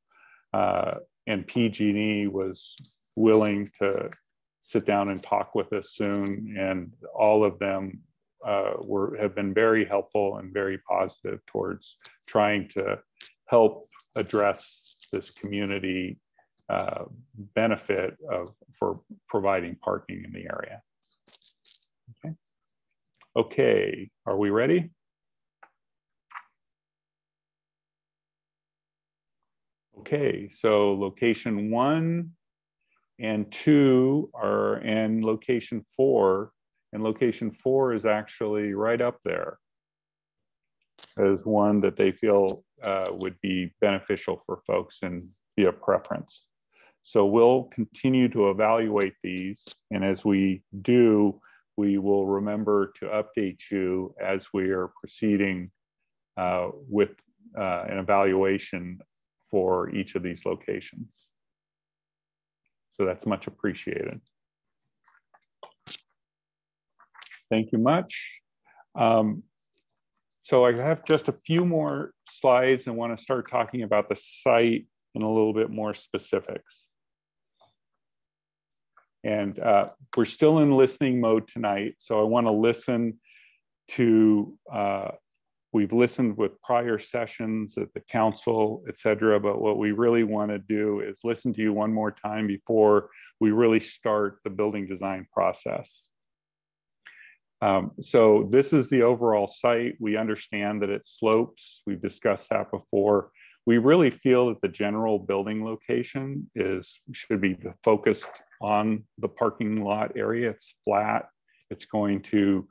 Speaker 6: and PG&E was willing to sit down and talk with us soon. And all of them have been very helpful and very positive towards trying to help address this community benefit for providing parking in the area. Okay, are we ready? Okay, so location 1 and 2 are in location 4, and location 4 is actually right up there as one that they feel would be beneficial for folks and be a preference. So we'll continue to evaluate these, and as we do, we will remember to update you as we are proceeding with an evaluation for each of these locations. So that's much appreciated. Thank you much. So I have just a few more slides and want to start talking about the site in a little bit more specifics. And we're still in listening mode tonight. So I want to listen to, we've listened with prior sessions at the council, et cetera, but what we really want to do is listen to you one more time before we really start the building design process. So this is the overall site. We understand that it slopes. We've discussed that before. We really feel that the general building location should be focused on the parking lot area. It's flat. It's going to,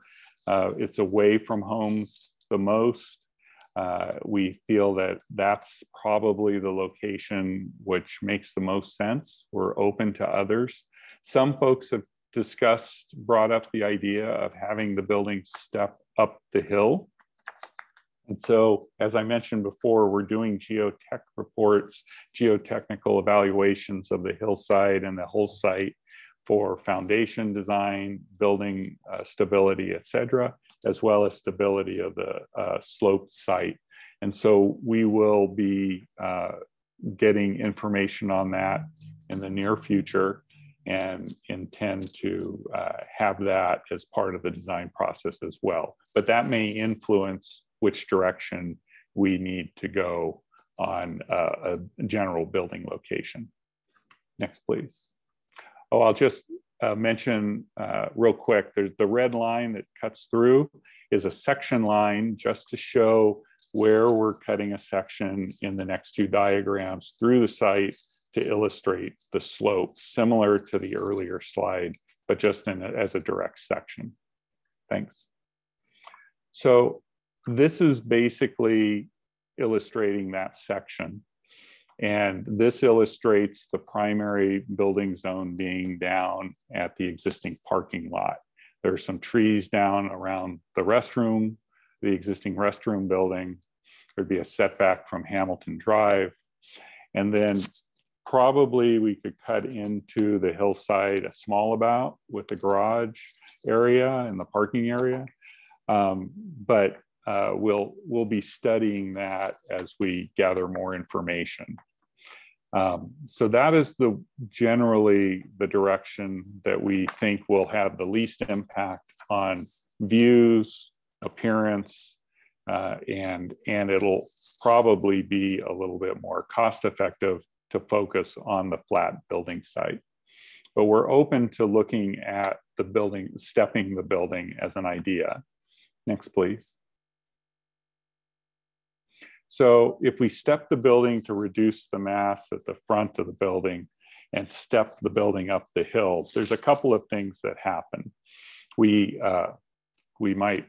Speaker 6: it's away from homes the most. We feel that that's probably the location which makes the most sense. We're open to others. Some folks have brought up the idea of having the building step up the hill. And so, as I mentioned before, we're doing geotech reports, geotechnical evaluations of the hillside and the whole site for foundation design, building stability, et cetera, as well as stability of the sloped site. And so we will be getting information on that in the near future and intend to have that as part of the design process as well. But that may influence which direction we need to go on a general building location. Next, please. Oh, I'll just mention real quick, there's the red line that cuts through is a section line just to show where we're cutting a section in the next two diagrams through the site to illustrate the slope, similar to the earlier slide, but just as a direct section. Thanks. So this is basically illustrating that section. And this illustrates the primary building zone being down at the existing parking lot. There's some trees down around the restroom, the existing restroom building. There'd be a setback from Hamilton Drive. And then probably we could cut into the hillside a small about with the garage area and the parking area. But we'll be studying that as we gather more information. So that is generally the direction that we think will have the least impact on views, appearance, and it'll probably be a little bit more cost effective to focus on the flat building site. But we're open to looking at the building, stepping the building as an idea. Next, please. So if we step the building to reduce the mass at the front of the building and step the building up the hill, there's a couple of things that happen. We might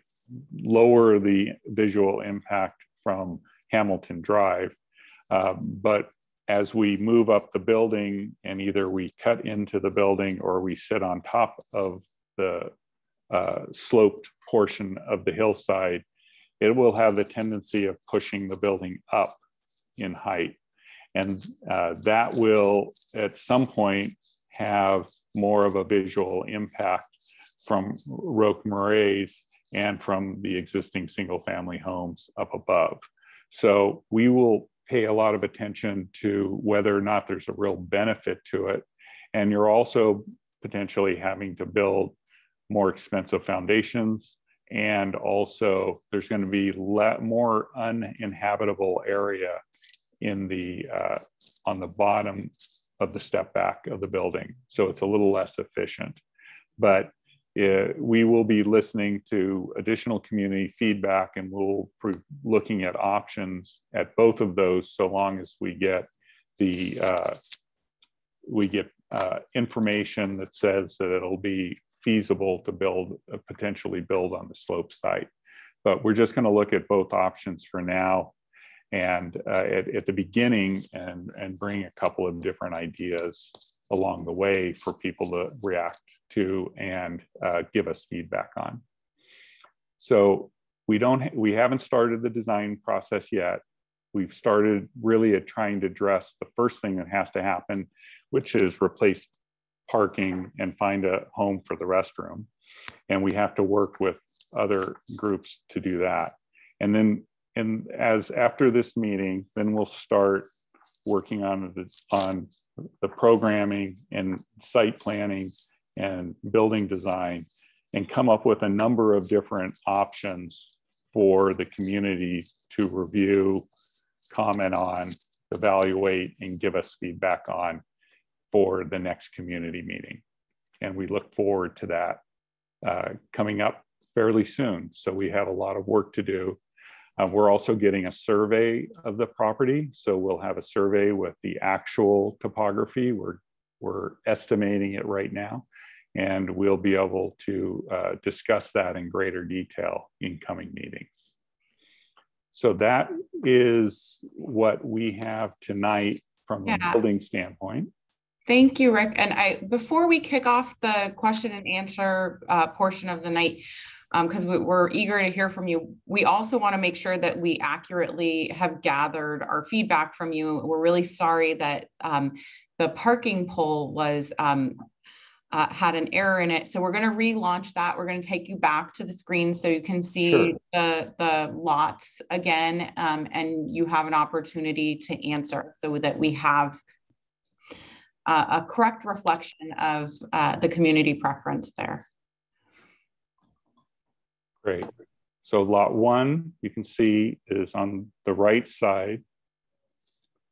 Speaker 6: lower the visual impact from Hamilton Drive, but as we move up the building and either we cut into the building or we sit on top of the sloped portion of the hillside, it will have the tendency of pushing the building up in height. And that will, at some point, have more of a visual impact from Roque Marais and from the existing single-family homes up above. So we will pay a lot of attention to whether or not there's a real benefit to it. And you're also potentially having to build more expensive foundations. And also there's going to be more uninhabitable area in the on the bottom of the step back of the building. So it's a little less efficient, but we will be listening to additional community feedback, and we'll be looking at options at both of those so long as we get the information that says that it'll be feasible to potentially build on the slope site. But we're just going to look at both options for now and at the beginning and bring a couple of different ideas along the way for people to react to and give us feedback on. So we haven't started the design process yet. We've started really at trying to address the first thing that has to happen, which is replace parking and find a home for the restroom. And we have to work with other groups to do that. And then after this meeting, then we'll start working on the programming and site planning and building design and come up with a number of different options for the community to review, comment on, evaluate, and give us feedback on for the next community meeting. And we look forward to that coming up fairly soon. So we have a lot of work to do. We're also getting a survey of the property. So we'll have a survey with the actual topography. We're estimating it right now, and we'll be able to discuss that in greater detail in coming meetings. So that is what we have tonight from a building standpoint.
Speaker 1: Thank you, Rick. And before we kick off the question and answer portion of the night, because we're eager to hear from you, we also want to make sure that we accurately have gathered our feedback from you. We're really sorry that the parking poll was had an error in it. So we're going to relaunch that. We're going to take you back to the screen so you can see
Speaker 6: Sure.
Speaker 1: the lots again, and you have an opportunity to answer so that we have a correct reflection of the community preference there.
Speaker 6: Great. So lot 1, you can see, is on the right side,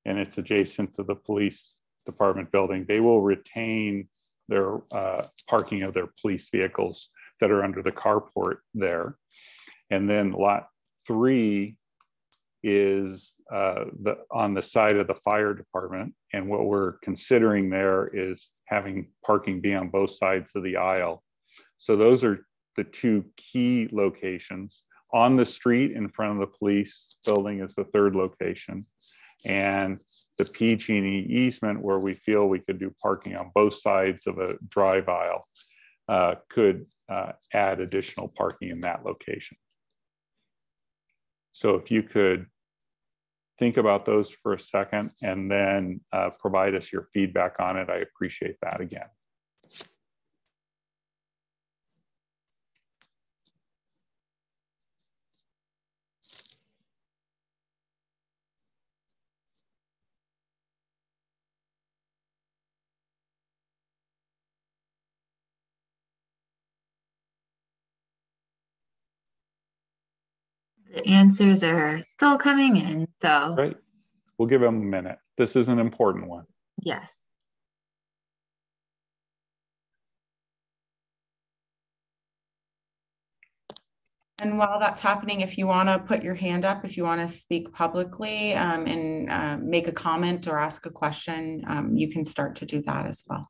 Speaker 6: and it's adjacent to the police department building. They will retain their parking of their police vehicles that are under the carport there. And then lot 3 is on the side of the fire department. And what we're considering there is having parking be on both sides of the aisle. So those are the 2 key locations. On the street in front of the police building is the 3rd location. And the PG&E easement, where we feel we could do parking on both sides of a drive aisle, could add additional parking in that location. So if you could think about those for a second and then provide us your feedback on it, I appreciate that again.
Speaker 7: The answers are still coming in, so.
Speaker 6: Great. We'll give them a minute. This is an important one.
Speaker 7: Yes.
Speaker 1: And while that's happening, if you want to put your hand up, if you want to speak publicly and make a comment or ask a question, you can start to do that as well.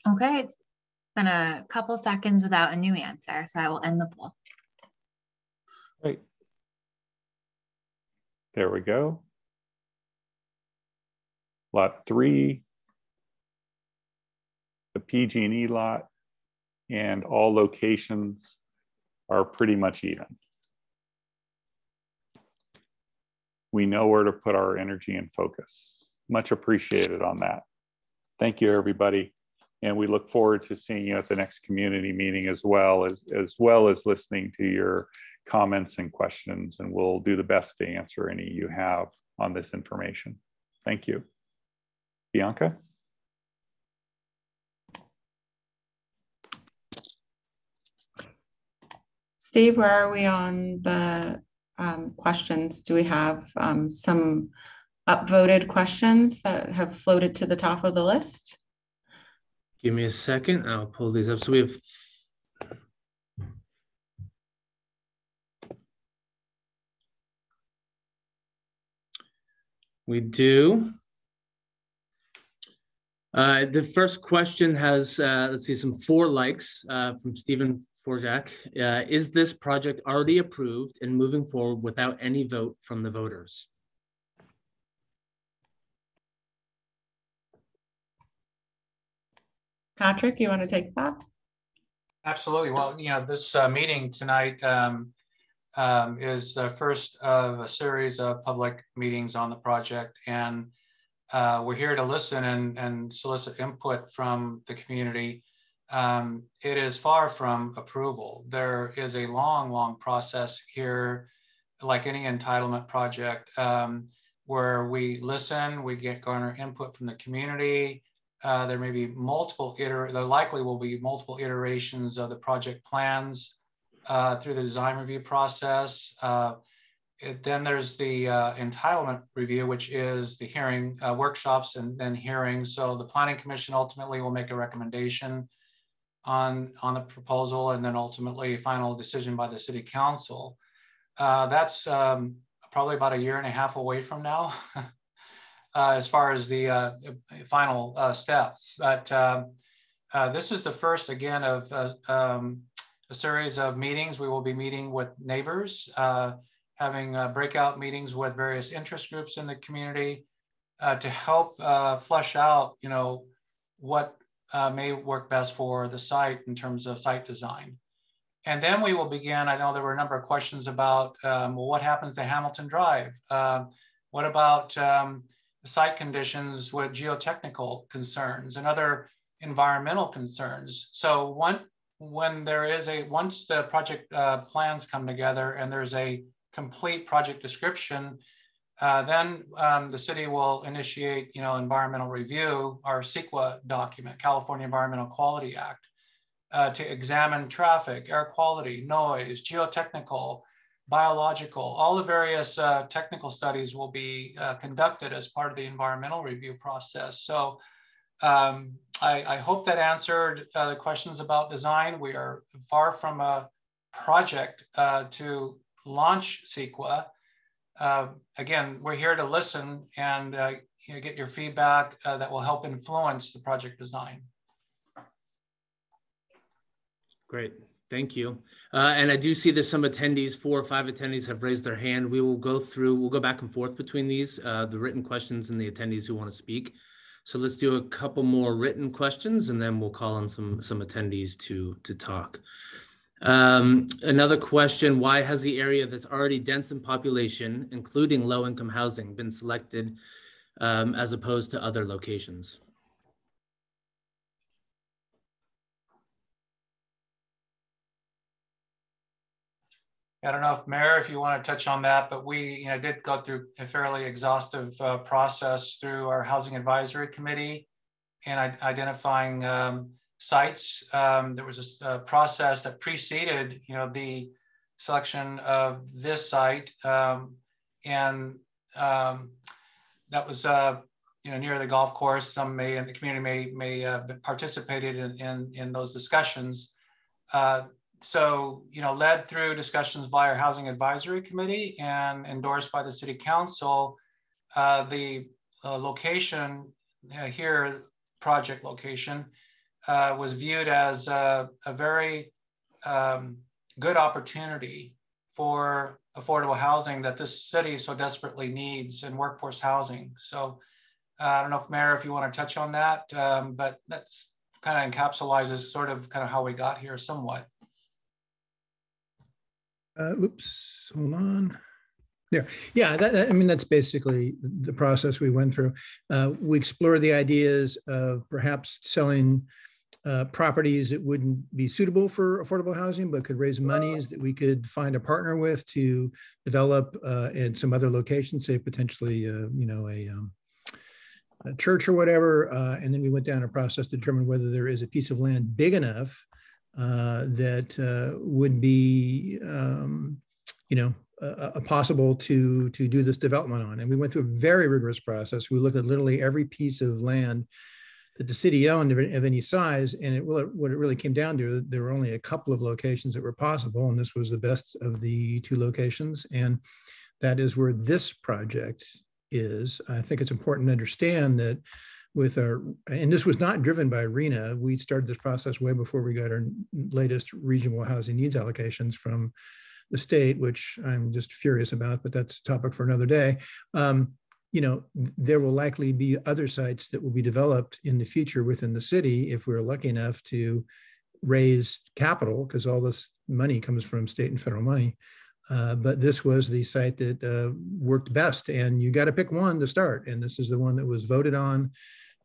Speaker 7: Okay, it's been a couple seconds without a new answer, so I will end the poll.
Speaker 6: Great. There we go. Lot 3, the PG&E lot, and all locations are pretty much even. We know where to put our energy and focus. Much appreciated on that. Thank you, everybody. And we look forward to seeing you at the next community meeting as well as listening to your comments and questions. And we'll do the best to answer any you have on this information. Thank you. Bianca?
Speaker 1: Steve, where are we on the questions? Do we have some upvoted questions that have floated to the top of the list?
Speaker 4: Give me a second. I'll pull these up. So we have we do. The first question has, let's see, some 4 likes from Stephen Forjak. Is this project already approved and moving forward without any vote from the voters?
Speaker 1: Patrick, you want to take that?
Speaker 5: Absolutely. Well, you know, this meeting tonight is the first of a series of public meetings on the project, and we're here to listen and solicit input from the community. It is far from approval. There is a long process here, like any entitlement project, where we listen, we garner input from the community. There may be there likely will be multiple iterations of the project plans through the design review process. Then there's the entitlement review, which is the hearing, workshops and then hearings. So the Planning Commission ultimately will make a recommendation on the proposal, and then ultimately a final decision by the City Council. That's probably about 1.5 years away from now. As far as the final step. But this is the first, again, of a series of meetings. We will be meeting with neighbors, having breakout meetings with various interest groups in the community to help flesh out, you know, what may work best for the site in terms of site design. And then we will begin. I know there were a number of questions about, well, what happens to Hamilton Drive? What about site conditions with geotechnical concerns and other environmental concerns? So when there is once the project plans come together and there's a complete project description, then the city will initiate, environmental review, our CEQA document, California Environmental Quality Act, to examine traffic, air quality, noise, geotechnical, biological, all the various technical studies will be conducted as part of the environmental review process. So I hope that answered the questions about design. We are far from a project to launch CEQA. Again, we're here to listen and get your feedback that will help influence the project design.
Speaker 4: Great, thank you. And I do see that some attendees, 4 or 5 attendees have raised their hand. We'll go back and forth between these, the written questions and the attendees who want to speak. So let's do a couple more written questions and then we'll call on some attendees to talk. Another question, why has the area that's already dense in population, including low-income housing, been selected as opposed to other locations?
Speaker 5: I don't know if Mayor, if you want to touch on that, but we did go through a fairly exhaustive process through our Housing Advisory Committee and identifying sites. There was a process that preceded the selection of this site, and that was near the golf course. Some in the community may have participated in those discussions. So, led through discussions by our Housing Advisory Committee and endorsed by the City Council, the location here, project location, was viewed as a very good opportunity for affordable housing that this city so desperately needs, and workforce housing. So I don't know if Mayor, if you want to touch on that, but that's kind of encapsulates sort of how we got here somewhat.
Speaker 2: Oops, hold on. There. Yeah, that's basically the process we went through. We explored the ideas of perhaps selling properties that wouldn't be suitable for affordable housing, but could raise monies that we could find a partner with to develop in some other locations, say potentially, a church or whatever. And then we went down a process to determine whether there is a piece of land big enough that would be, possible to do this development on. And we went through a very rigorous process. We looked at literally every piece of land that the city owned of any size. And what it really came down to, there were only a couple of locations that were possible. And this was the best of the 2 locations. And that is where this project is. I think it's important to understand that and this was not driven by RENA. We started this process way before we got our latest regional housing needs allocations from the state, which I'm just furious about, but that's a topic for another day. There will likely be other sites that will be developed in the future within the city if we're lucky enough to raise capital, because all this money comes from state and federal money. But this was the site that worked best, and you got to pick one to start. And this is the one that was voted on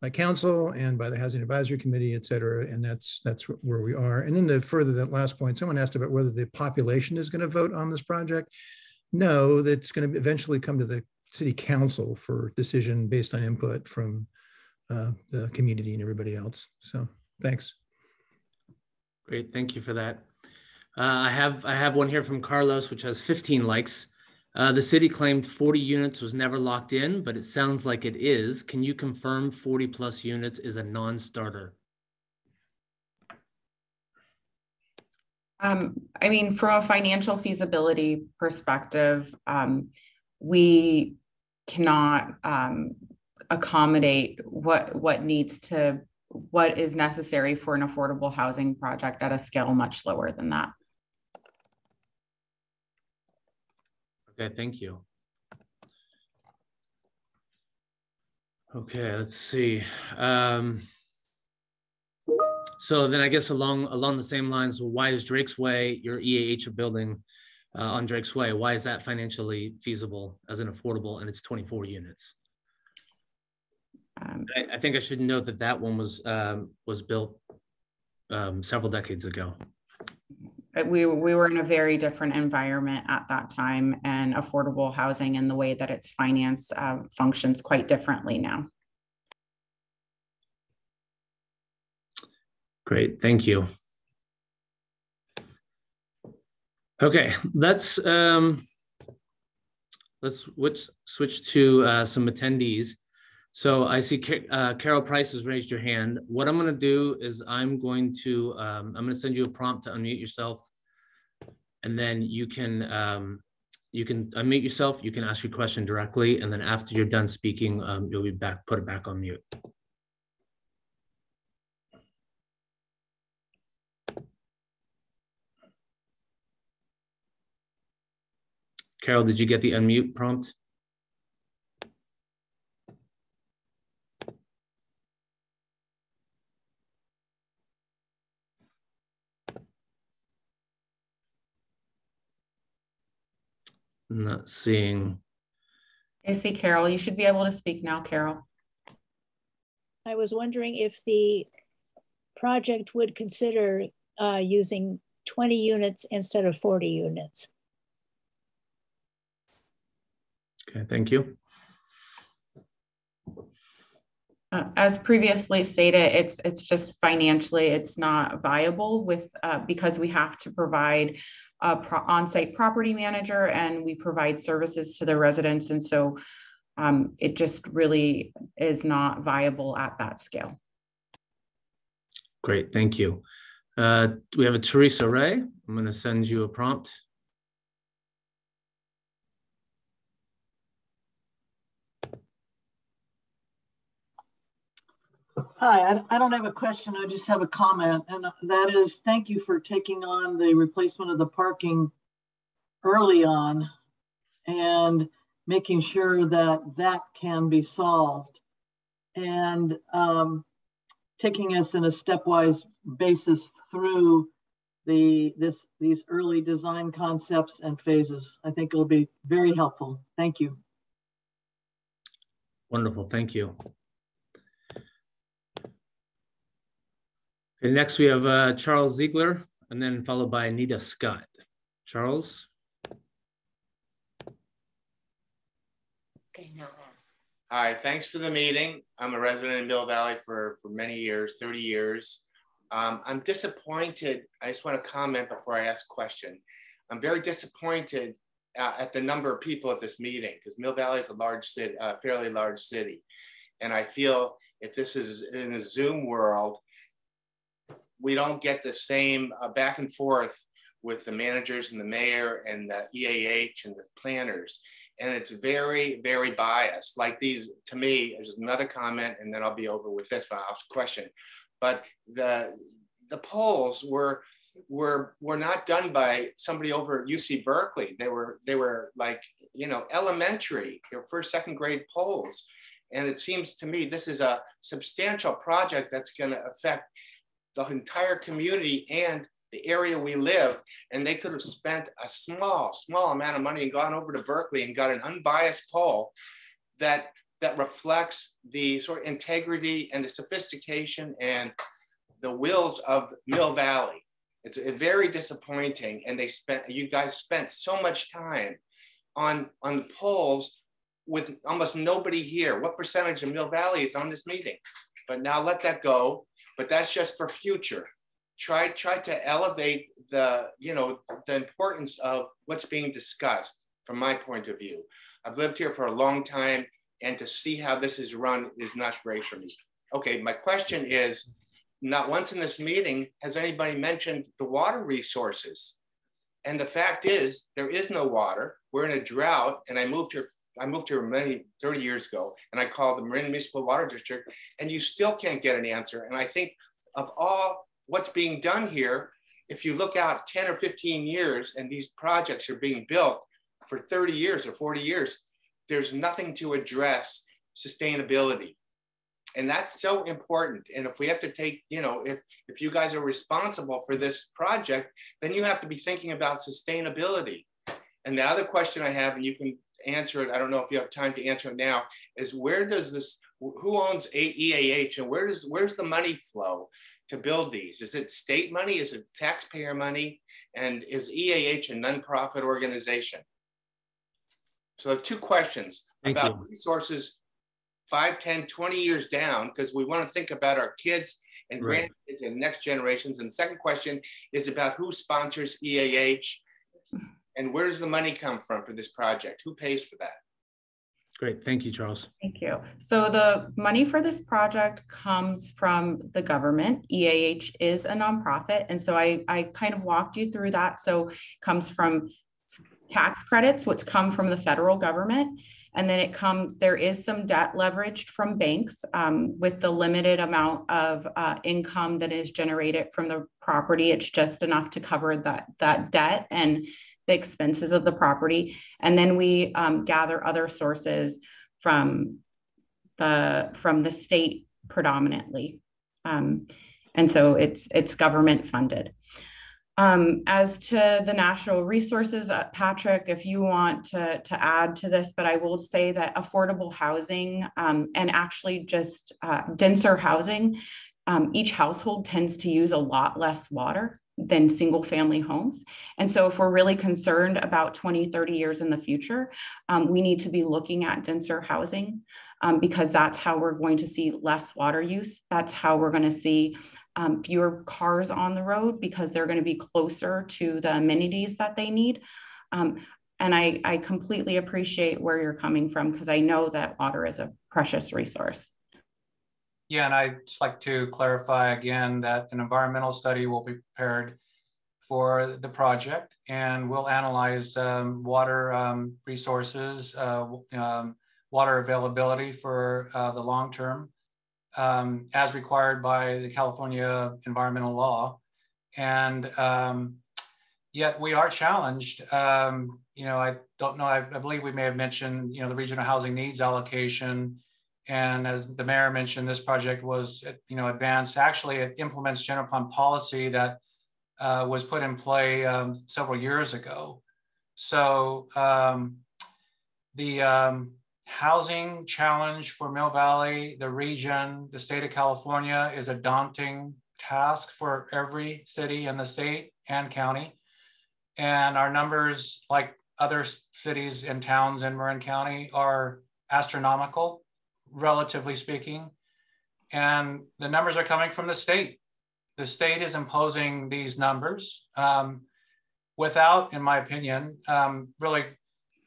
Speaker 2: by council and by the Housing Advisory Committee, et cetera. And that's where we are. And then to further that last point, someone asked about whether the population is going to vote on this project. No, that's going to eventually come to the city council for decision based on input from the community and everybody else. So thanks.
Speaker 4: Great, thank you for that. I have one here from Carlos, which has 15 likes. The city claimed 40 units was never locked in, but it sounds like it is. Can you confirm 40 plus units is a non-starter?
Speaker 1: From a financial feasibility perspective, we cannot accommodate what is necessary for an affordable housing project at a scale much lower than that.
Speaker 4: Okay, thank you. Okay, let's see. So then I guess along the same lines, why is Drake's Way, your EAH building on Drake's Way, why is that financially feasible as an affordable, and it's 24 units? I think I should note that that one was built several decades ago.
Speaker 1: We were in a very different environment at that time, and affordable housing and the way that it's financed functions quite differently now.
Speaker 4: Great, thank you. Okay, let's switch to some attendees. So I see Carol Price has raised your hand. What I'm going to do is I'm going to send you a prompt to unmute yourself, and then you can unmute yourself. You can ask your question directly, and then after you're done speaking, you'll be back. Put it back on mute. Carol, did you get the unmute prompt? I'm not seeing.
Speaker 1: I see Carol. You should be able to speak now, Carol.
Speaker 8: I was wondering if the project would consider using 20 units instead of 40 units.
Speaker 4: Okay, thank you.
Speaker 1: As previously stated, it's just financially, it's not viable with because we have to provide on-site property manager, and we provide services to the residents. And so it just really is not viable at that scale.
Speaker 4: Great, thank you. We have a Teresa Ray. I'm going to send you a prompt.
Speaker 9: Hi, I don't have a question. I just have a comment. And that is, thank you for taking on the replacement of the parking early on and making sure that that can be solved, and taking us in a stepwise basis through these early design concepts and phases. I think it'll be very helpful. Thank you.
Speaker 4: Wonderful, thank you. Okay, next we have Charles Ziegler, and then followed by Anita Scott. Charles.
Speaker 10: Okay, now ask. Hi, thanks for the meeting. I'm a resident in Mill Valley for many years, 30 years. I'm disappointed. I just want to comment before I ask a question. I'm very disappointed at the number of people at this meeting, because Mill Valley is a large city, fairly large city. And I feel if this is in a Zoom world, we don't get the same back and forth with the managers and the mayor and the EAH and the planners. And it's very, very biased. Like these, to me, there's another comment, and then I'll be over with this, but I'll ask a question. But the polls were not done by somebody over at UC Berkeley. They were like, you know, elementary, first, second grade polls. And it seems to me this is a substantial project that's going to affect the entire community and the area we live. And they could have spent a small amount of money and gone over to Berkeley and got an unbiased poll that reflects the sort of integrity and the sophistication and the wills of Mill Valley. It's very disappointing. And you guys spent so much time on polls with almost nobody here. What percentage of Mill Valley is on this meeting? But now let that go. But that's just for future. Try to elevate the importance of what's being discussed from my point of view. I've lived here for a long time, and to see how this is run is not great for me. Okay, my question is, not once in this meeting has anybody mentioned the water resources. And the fact is, there is no water. We're in a drought, and I moved here 30 years ago, and I called the Marin Municipal Water District, and you still can't get an answer. And I think of all what's being done here, if you look out 10 or 15 years and these projects are being built for 30 years or 40 years, there's nothing to address sustainability. And that's so important. And if we have to take, you know, if you guys are responsible for this project, then you have to be thinking about sustainability. And the other question I have, and you can answer it, I don't know if you have time to answer it now, is where does this, who owns EAH, and where's the money flow to build these? Is it state money? Is it taxpayer money? And is EAH a nonprofit organization? So I have two questions about resources 5, 10, 20 years down, because we want to think about our kids and grandkids and next generations. And the second question is about who sponsors EAH and where does the money come from for this project? Who pays for that?
Speaker 4: Great, thank you, Charles.
Speaker 1: Thank you. So the money for this project comes from the government. EAH is a nonprofit. And so I kind of walked you through that. So it comes from tax credits, which come from the federal government. And then there is some debt leveraged from banks with the limited amount of income that is generated from the property. It's just enough to cover that debt and the expenses of the property. And then we gather other sources from the state predominantly. And so it's government funded. As to the natural resources, Patrick, if you want to add to this, but I will say that affordable housing and actually just denser housing, each household tends to use a lot less water than single family homes. And so if we're really concerned about 20, 30 years in the future, we need to be looking at denser housing because that's how we're going to see less water use. That's how we're going to see fewer cars on the road because they're going to be closer to the amenities that they need. And I completely appreciate where you're coming from because I know that water is a precious resource.
Speaker 5: Yeah, and I'd just like to clarify again that an environmental study will be prepared for the project and we'll analyze water resources, water availability for the long term as required by the California environmental law. And yet we are challenged. You know, I don't know, I believe we may have mentioned, you know, the regional housing needs allocation. And as the mayor mentioned, this project was, you know, advanced. Actually, it implements general plan policy that was put in play several years ago. So the housing challenge for Mill Valley, the region, the state of California is a daunting task for every city in the state and county. And our numbers, like other cities and towns in Marin County, are astronomical, relatively speaking. And the numbers are coming from the state. The state is imposing these numbers without, in my opinion, really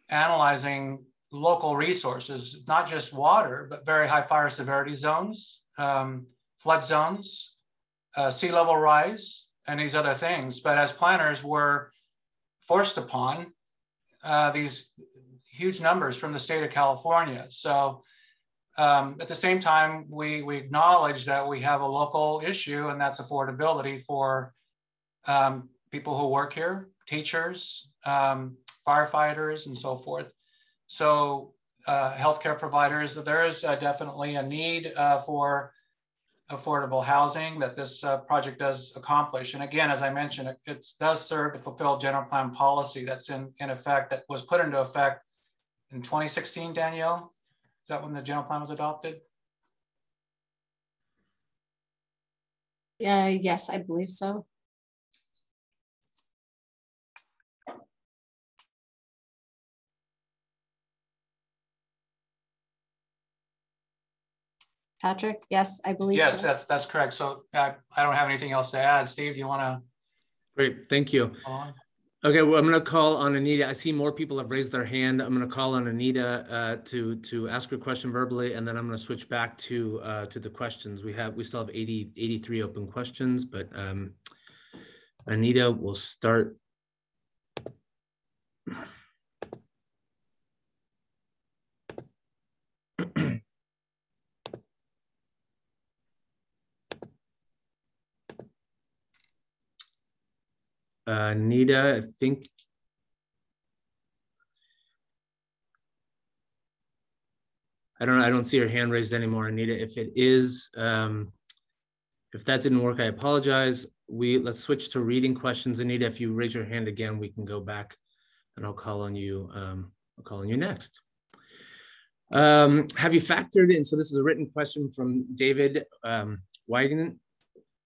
Speaker 5: analyzing local resources, not just water, but very high fire severity zones, flood zones, sea level rise, and these other things. But as planners, we're forced upon these huge numbers from the state of California. So at the same time, we acknowledge that we have a local issue, and that's affordability for people who work here, teachers, firefighters, and so forth. So healthcare providers, there is definitely a need for affordable housing that this project does accomplish. And again, as I mentioned, it does serve to fulfill general plan policy that's in effect, that was put into effect in 2016, Danielle? Is that when the general plan was adopted?
Speaker 3: Yeah, yes, I believe so. Patrick, yes, I believe so.
Speaker 5: Yes, that's correct. So I don't have anything else to add. Steve, do you want to?
Speaker 4: Great, thank you. Okay, well, I'm going to call on Anita. I see more people have raised their hand. I'm going to call on Anita to ask her question verbally, and then I'm going to switch back to the questions. We still have 83 open questions, but Anita will start. Anita, I think. I don't see your hand raised anymore, Anita. If it is, if that didn't work, I apologize. Let's switch to reading questions. Anita, if you raise your hand again, we can go back and I'll call on you. I'll call on you next. Have you factored in, so this is a written question from David Weigand,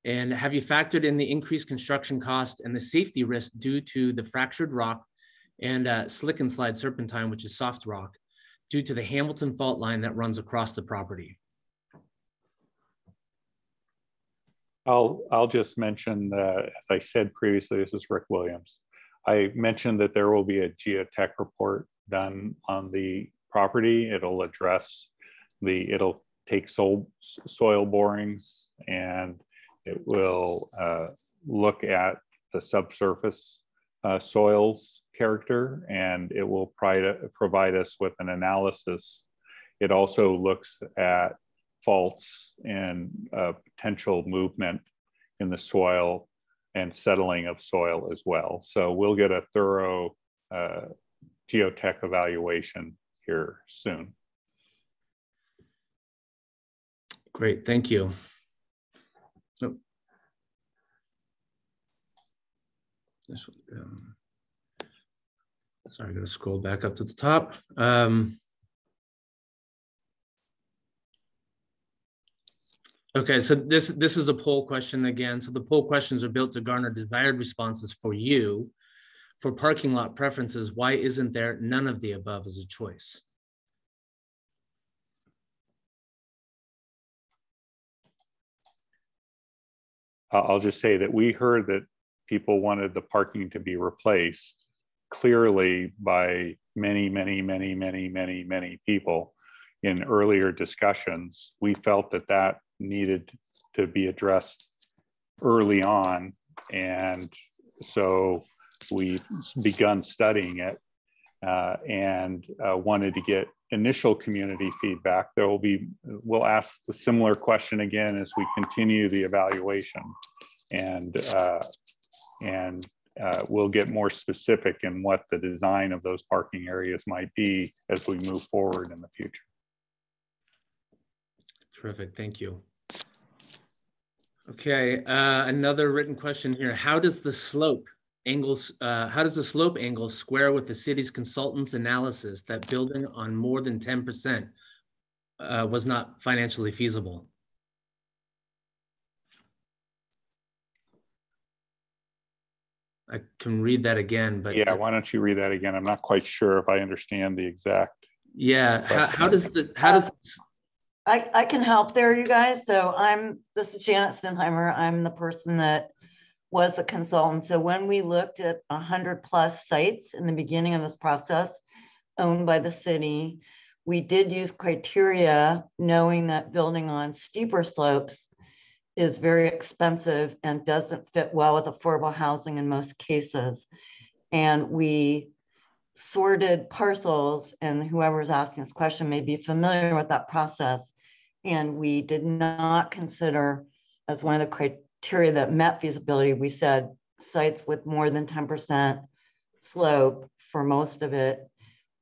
Speaker 4: and have you factored in the increased construction cost and the safety risk due to the fractured rock and slick and slide serpentine, which is soft rock, due to the Hamilton fault line that runs across the property?
Speaker 6: I'll just mention, as I said previously, this is Rick Williams. I mentioned that there will be a geotech report done on the property. It'll address it'll take soil borings, and it will look at the subsurface soils character, and it will provide us with an analysis. It also looks at faults and potential movement in the soil and settling of soil as well. So we'll get a thorough geotech evaluation here soon.
Speaker 4: Great, thank you. Oh. This one, sorry, I'm gonna scroll back up to the top. Okay, so this is a poll question again. So the poll questions are built to garner desired responses for you. For parking lot preferences, why isn't there none of the above as a choice?
Speaker 6: I'll just say that we heard that people wanted the parking to be replaced clearly by many people in earlier discussions. We felt that that needed to be addressed early on, and so we've begun studying it and wanted to get initial community feedback. We'll ask the similar question again as we continue the evaluation, and we'll get more specific in what the design of those parking areas might be as we move forward in the future.
Speaker 4: Terrific, thank you. Okay, another written question here. How does the slope angle square with the city's consultant's analysis that building on more than 10% was not financially feasible? I can read that again, but
Speaker 6: yeah, why don't you read that again? I'm not quite sure if I understand the exact.
Speaker 4: Yeah, how does
Speaker 11: I can help there, you guys. So this is Janet Svenheimer. I'm the person that was a consultant. So when we looked at 100+ sites in the beginning of this process owned by the city, we did use criteria knowing that building on steeper slopes is very expensive and doesn't fit well with affordable housing in most cases. And we sorted parcels, and whoever's asking this question may be familiar with that process. And we did not consider as one of the criteria that met feasibility, we said sites with more than 10% slope for most of it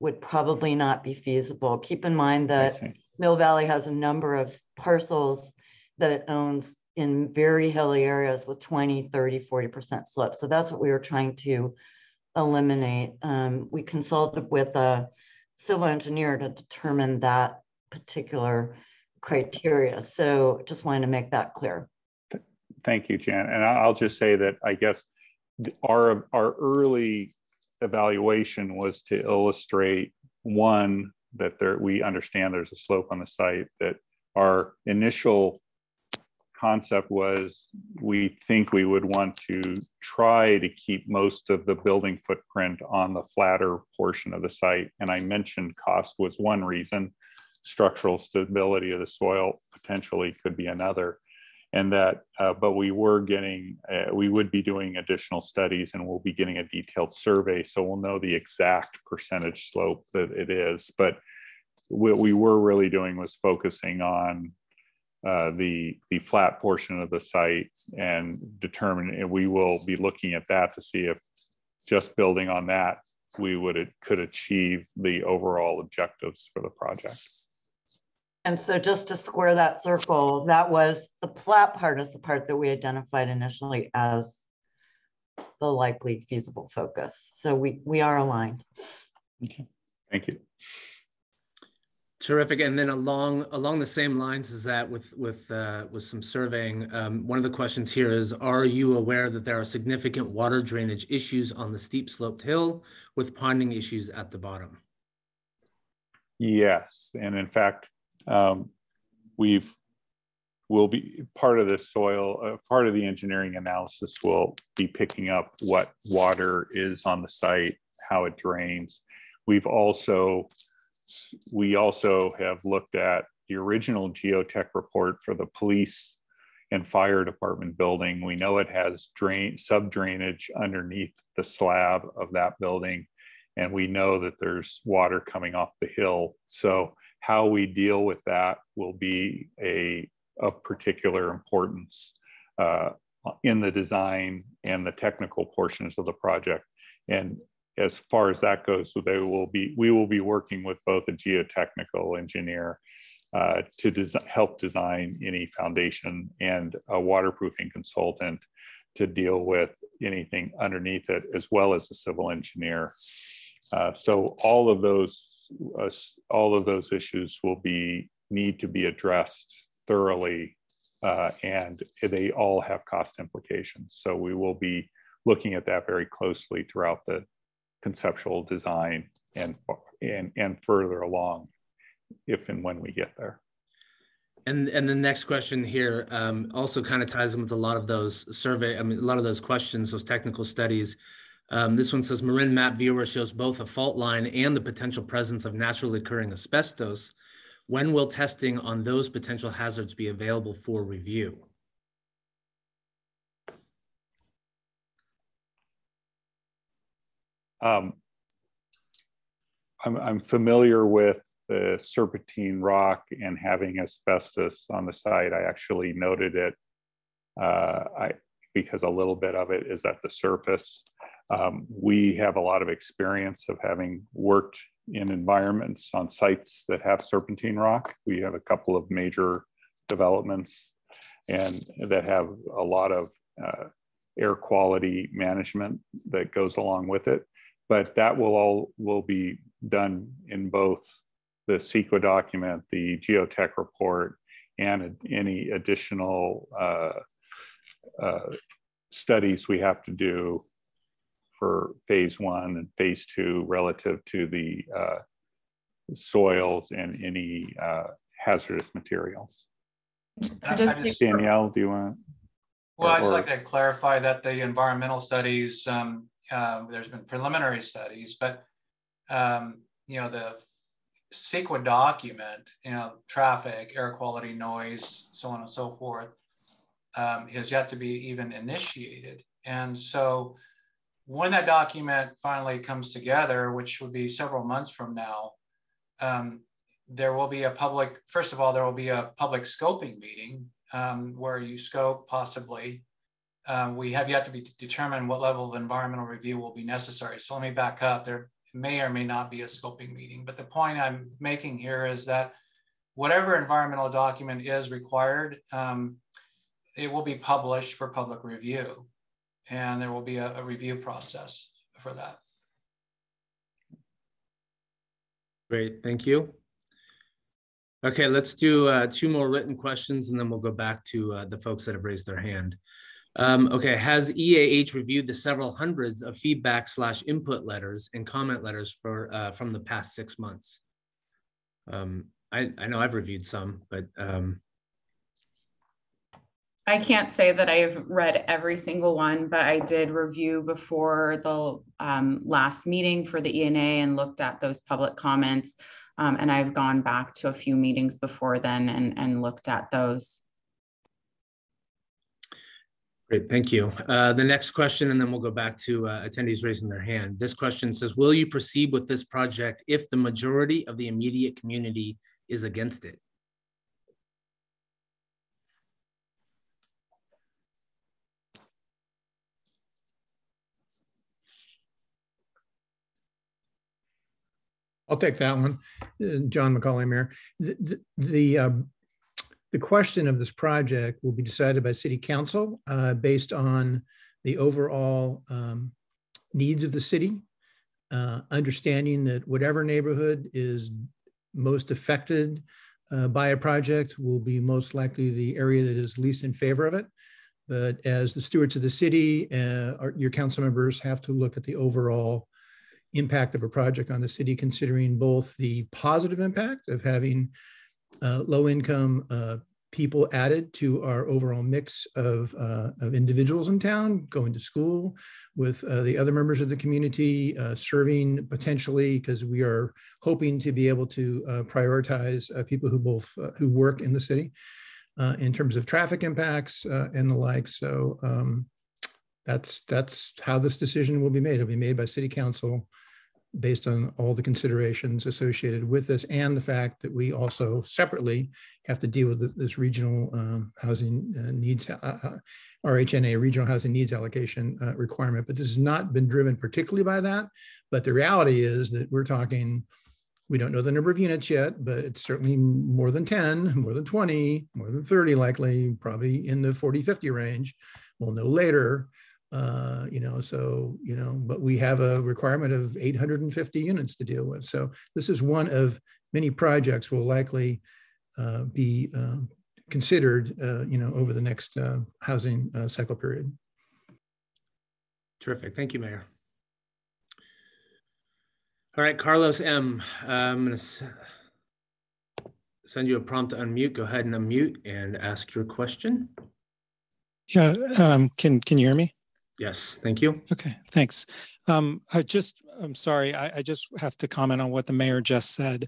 Speaker 11: would probably not be feasible. Keep in mind that Mill Valley has a number of parcels that it owns in very hilly areas with 20, 30, 40% slope. So that's what we were trying to eliminate. We consulted with a civil engineer to determine that particular criteria. So just wanted to make that clear.
Speaker 6: Thank you, Jan. And I'll just say that I guess our early evaluation was to illustrate, one, that we understand there's a slope on the site, that our initial concept was we think we would want to try to keep most of the building footprint on the flatter portion of the site. And I mentioned cost was one reason. Structural stability of the soil potentially could be another. And that, but we would be doing additional studies, and we'll be getting a detailed survey. So we'll know the exact percentage slope that it is. But what we were really doing was focusing on the flat portion of the site and determine, and we will be looking at that to see if just building on that, we could achieve the overall objectives for the project.
Speaker 11: And so just to square that circle, that was the plat part is the part that we identified initially as the likely feasible focus. So we are aligned.
Speaker 6: Okay. Thank you.
Speaker 4: Terrific. And then along the same lines as that, with some surveying, one of the questions here is: are you aware that there are significant water drainage issues on the steep sloped hill with ponding issues at the bottom?
Speaker 6: Yes, and in fact, will be part of the soil, part of the engineering analysis will be picking up what water is on the site, how it drains. We also have looked at the original geotech report for the police and fire department building. We know it has sub drainage underneath the slab of that building, and we know that there's water coming off the hill. So how we deal with that will be of particular importance in the design and the technical portions of the project. And as far as that goes, so we will be working with both a geotechnical engineer to help design any foundation and a waterproofing consultant to deal with anything underneath it, as well as a civil engineer. So all of those issues will need to be addressed thoroughly, and they all have cost implications. So we will be looking at that very closely throughout the conceptual design and further along, if and when we get there.
Speaker 4: And the next question here also kind of ties in with a lot of those a lot of those questions, those technical studies. This one says: Marin map viewer shows both a fault line and the potential presence of naturally occurring asbestos. When will testing on those potential hazards be available for review?
Speaker 6: I'm familiar with the serpentine rock and having asbestos on the site. I actually noted it because a little bit of it is at the surface. We have a lot of experience of having worked in environments on sites that have serpentine rock. We have a couple of major developments and that have a lot of air quality management that goes along with it. But that will be done in both the CEQA document, the geotech report, and any additional studies we have to do for phase 1 and phase 2 relative to the soils and any hazardous materials. Danielle, do you want?
Speaker 5: Well, I'd just like to clarify that the environmental studies, there's been preliminary studies, but the CEQA document, traffic, air quality, noise, so on and so forth, has yet to be even initiated. And so when that document finally comes together, which would be several months from now, there will be first of all, there will be a public scoping meeting where you scope possibly. We have yet to determine what level of environmental review will be necessary. So let me back up. There may or may not be a scoping meeting, but the point I'm making here is that whatever environmental document is required, it will be published for public review, and there will be a review process for that.
Speaker 4: Great, thank you. Okay, let's do 2 more written questions, and then we'll go back to the folks that have raised their hand. Okay, has EAH reviewed the several hundreds of feedback/input letters and comment letters from the past 6 months? I know I've reviewed some, but
Speaker 1: I can't say that I've read every single one, but I did review before the last meeting for the ENA and looked at those public comments. And I've gone back to a few meetings before then and looked at those.
Speaker 4: Great, thank you. The next question, and then we'll go back to attendees raising their hand. This question says, will you proceed with this project if the majority of the immediate community is against it?
Speaker 2: I'll take that one. John McCauley, Mayor. The question of this project will be decided by City Council based on the overall needs of the city, understanding that whatever neighborhood is most affected by a project will be most likely the area that is least in favor of it. But as the stewards of the city, your council members have to look at the overall impact of a project on the city, considering both the positive impact of having low-income people added to our overall mix of individuals in town, going to school with the other members of the community, serving potentially, because we are hoping to be able to prioritize people who work in the city in terms of traffic impacts and the like. So that's how this decision will be made. It'll be made by City Council based on all the considerations associated with this, and the fact that we also separately have to deal with this regional housing needs, RHNA, regional housing needs allocation requirement. But this has not been driven particularly by that. But the reality is that we're talking, we don't know the number of units yet, but it's certainly more than 10, more than 20, more than 30 likely, probably in the 40, 50 range. We'll know later. But we have a requirement of 850 units to deal with. So this is one of many projects will likely be considered, over the next housing cycle period.
Speaker 4: Terrific. Thank you, Mayor. All right, Carlos M. I'm going to send you a prompt to unmute. Go ahead and unmute and ask your question.
Speaker 12: Yeah, can you hear me?
Speaker 4: Yes, thank you.
Speaker 12: Okay, thanks. I'm sorry, I just have to comment on what the mayor just said.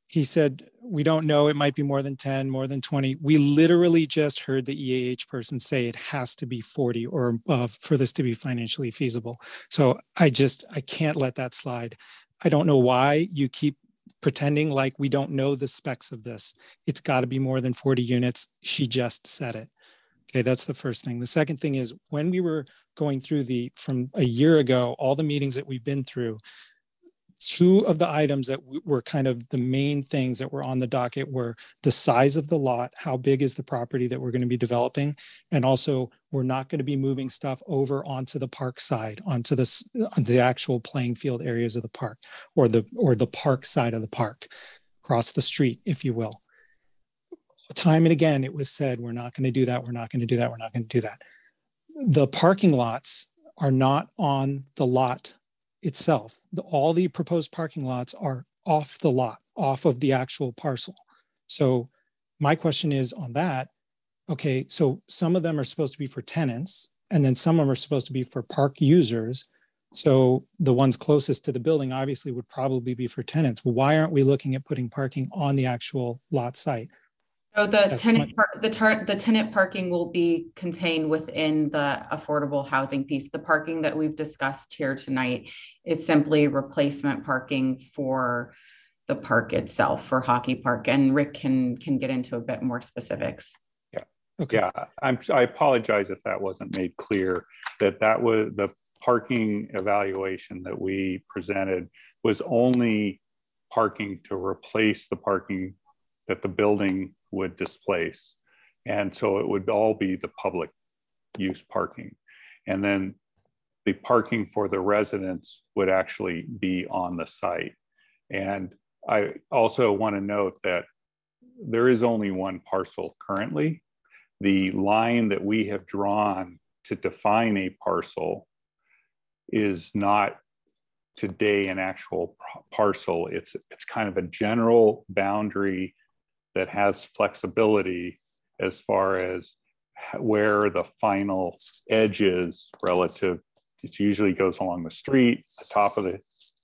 Speaker 12: He said, we don't know, it might be more than 10, more than 20. We literally just heard the EAH person say it has to be 40 or above for this to be financially feasible. So I can't let that slide. I don't know why you keep pretending like we don't know the specs of this. It's got to be more than 40 units. She just said it. Okay, that's the first thing. The second thing is, when we were going through from a year ago, all the meetings that we've been through, two of the items that were kind of the main things that were on the docket were the size of the lot, how big is the property that we're going to be developing, and also we're not going to be moving stuff over onto the park side, onto the actual playing field areas of the park, or the park side of the park, across the street, if you will. Time and again, it was said, we're not going to do that, we're not going to do that, we're not going to do that. The parking lots are not on the lot itself. All the proposed parking lots are off the lot, off of the actual parcel. So my question is on that, okay, so some of them are supposed to be for tenants, and then some of them are supposed to be for park users. So the ones closest to the building obviously would probably be for tenants. Why aren't we looking at putting parking on the actual lot site?
Speaker 1: So the tenant parking will be contained within the affordable housing piece. The parking that we've discussed here tonight is simply replacement parking for the park itself, for Hockey Park. And Rick can get into a bit more specifics.
Speaker 6: Yeah. Okay. Yeah. I apologize if that wasn't made clear, that was the parking evaluation that we presented was only parking to replace the parking that the building would displace. And so it would all be the public use parking. And then the parking for the residents would actually be on the site. And I also want to note that there is only one parcel currently. The line that we have drawn to define a parcel is not today an actual parcel. It's kind of a general boundary that has flexibility as far as where the final edge is relative. It usually goes along the street, the top of the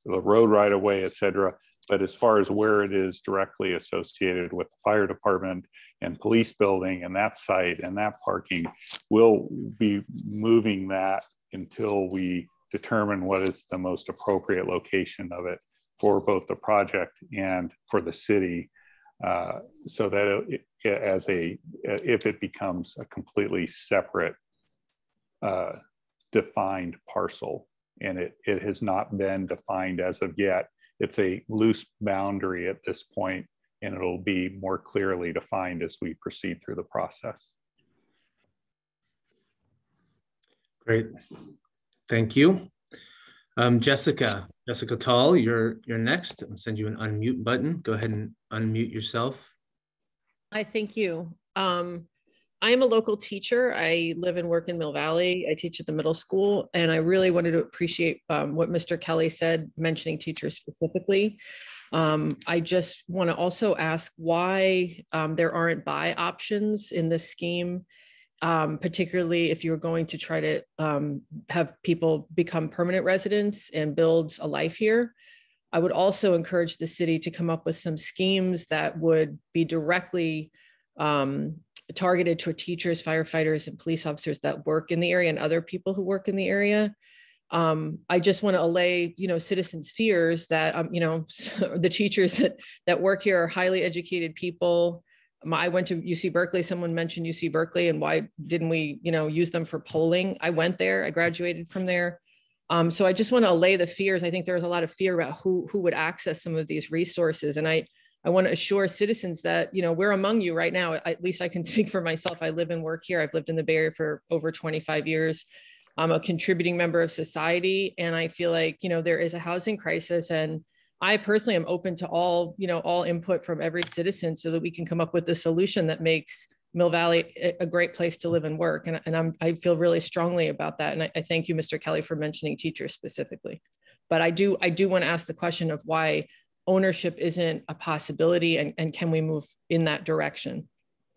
Speaker 6: road right away, et cetera. But as far as where it is directly associated with the fire department and police building and that site and that parking, we'll be moving that until we determine what is the most appropriate location of it for both the project and for the city. So that if it becomes a completely separate defined parcel, and it has not been defined as of yet it's a loose boundary at this point, and it'll be more clearly defined as we proceed through the process.
Speaker 4: Great, thank you. Jessica Tall, you're next. I'll send you an unmute button. Go ahead and unmute yourself.
Speaker 13: Hi, thank you. I am a local teacher. I live and work in Mill Valley. I teach at the middle school, and I really wanted to appreciate what Mr. Kelly said, mentioning teachers specifically. I just want to also ask why there aren't buy options in this scheme, particularly if you're going to try to have people become permanent residents and build a life here. I would also encourage the city to come up with some schemes that would be directly targeted toward teachers, firefighters, and police officers that work in the area and other people who work in the area. I just want to allay, citizens' fears that, the teachers that work here are highly educated people. I went to UC Berkeley. Someone mentioned UC Berkeley, and why didn't we, use them for polling? I went there. I graduated from there. So I just want to allay the fears. I think there's a lot of fear about who would access some of these resources, and I want to assure citizens that, we're among you right now. At least I can speak for myself. I live and work here. I've lived in the Bay Area for over 25 years. I'm a contributing member of society. And I feel like, there is a housing crisis. And I personally am open to all input from every citizen so that we can come up with a solution that makes Mill Valley a great place to live and work. And I feel really strongly about that. And I thank you, Mr. Kelly, for mentioning teachers specifically. But I do want to ask the question of why ownership isn't a possibility, and can we move in that direction?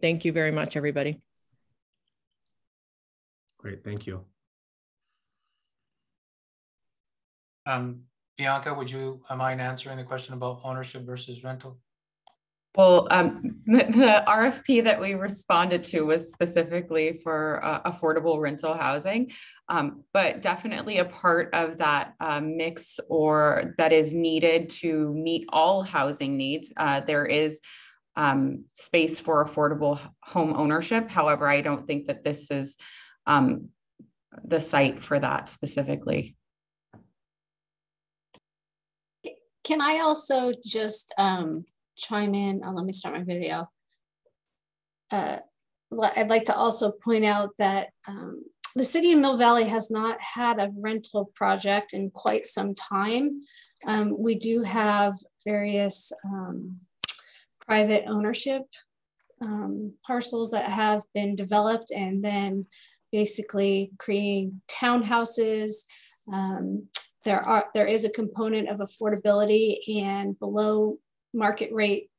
Speaker 13: Thank you very much, everybody.
Speaker 4: Great, thank you.
Speaker 5: Bianca, would you mind answering the question about ownership versus rental?
Speaker 1: Well, the RFP that we responded to was specifically for affordable rental housing, but definitely a part of that mix, or that is needed to meet all housing needs. There is space for affordable home ownership. However, I don't think that this is the site for that specifically.
Speaker 3: Can I also just chime in? Let me start my video. I'd like to also point out that the city of Mill Valley has not had a rental project in quite some time. We do have various private ownership parcels that have been developed, and then basically creating townhouses. There is a component of affordability and below market rate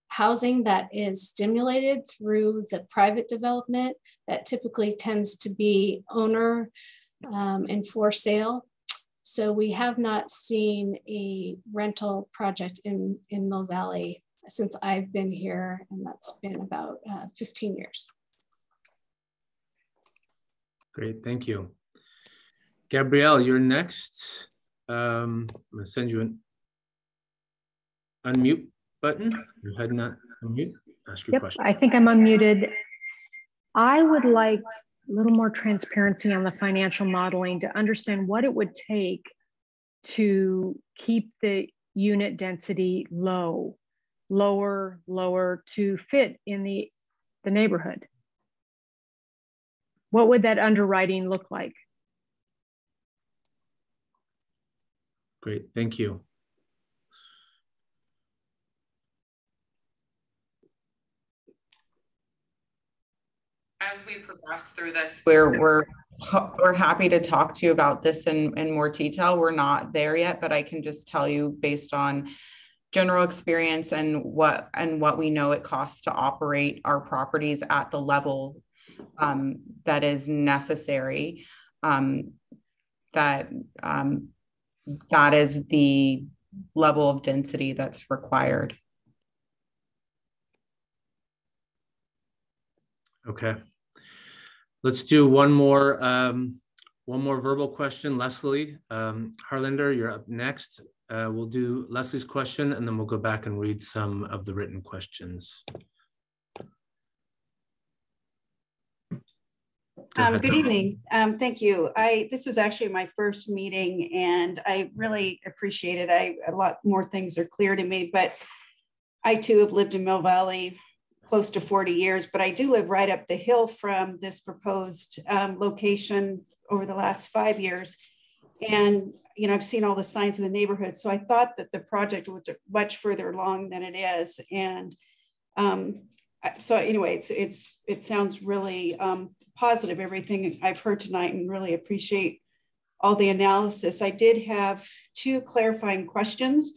Speaker 3: housing that is stimulated through the private development that typically tends to be owner and for sale. So we have not seen a rental project in Mill Valley since I've been here, and that's been about 15 years.
Speaker 4: Great, thank you. Gabrielle, you're next. I'm gonna send you an unmute button. Go ahead and unmute, ask your question.
Speaker 14: I think I'm unmuted. I would like a little more transparency on the financial modeling to understand what it would take to keep the unit density lower to fit in the neighborhood. What would that underwriting look like?
Speaker 4: Great, thank you.
Speaker 1: As we progress through this, we're happy to talk to you about this in more detail. We're not there yet, but I can just tell you based on general experience and what we know it costs to operate our properties at the level that is necessary, that is the level of density that's required.
Speaker 4: Okay, let's do one more verbal question. Leslie Harlander, you're up next. We'll do Leslie's question, and then we'll go back and read some of the written questions.
Speaker 15: Good evening. Thank you. This was actually my first meeting, and I really appreciate it. A lot more things are clear to me, but I too have lived in Mill Valley close to 40 years, but I do live right up the hill from this proposed location over the last 5 years. And, you know, I've seen all the signs in the neighborhood. So I thought that the project was much further along than it is. And so anyway, it sounds really positive, everything I've heard tonight, and really appreciate all the analysis. I did have 2 clarifying questions.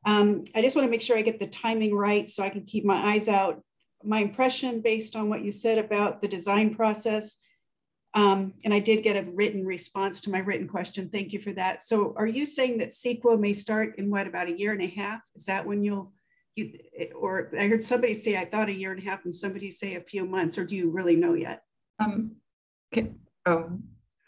Speaker 15: I just want to make sure I get the timing right so I can keep my eyes out. My impression based on what you said about the design process, and I did get a written response to my written question. Thank you for that. So are you saying that CEQA may start in what, about 1.5 years? Is that when or I heard somebody say, I thought 1.5 years and somebody say a few months, or do you really know yet?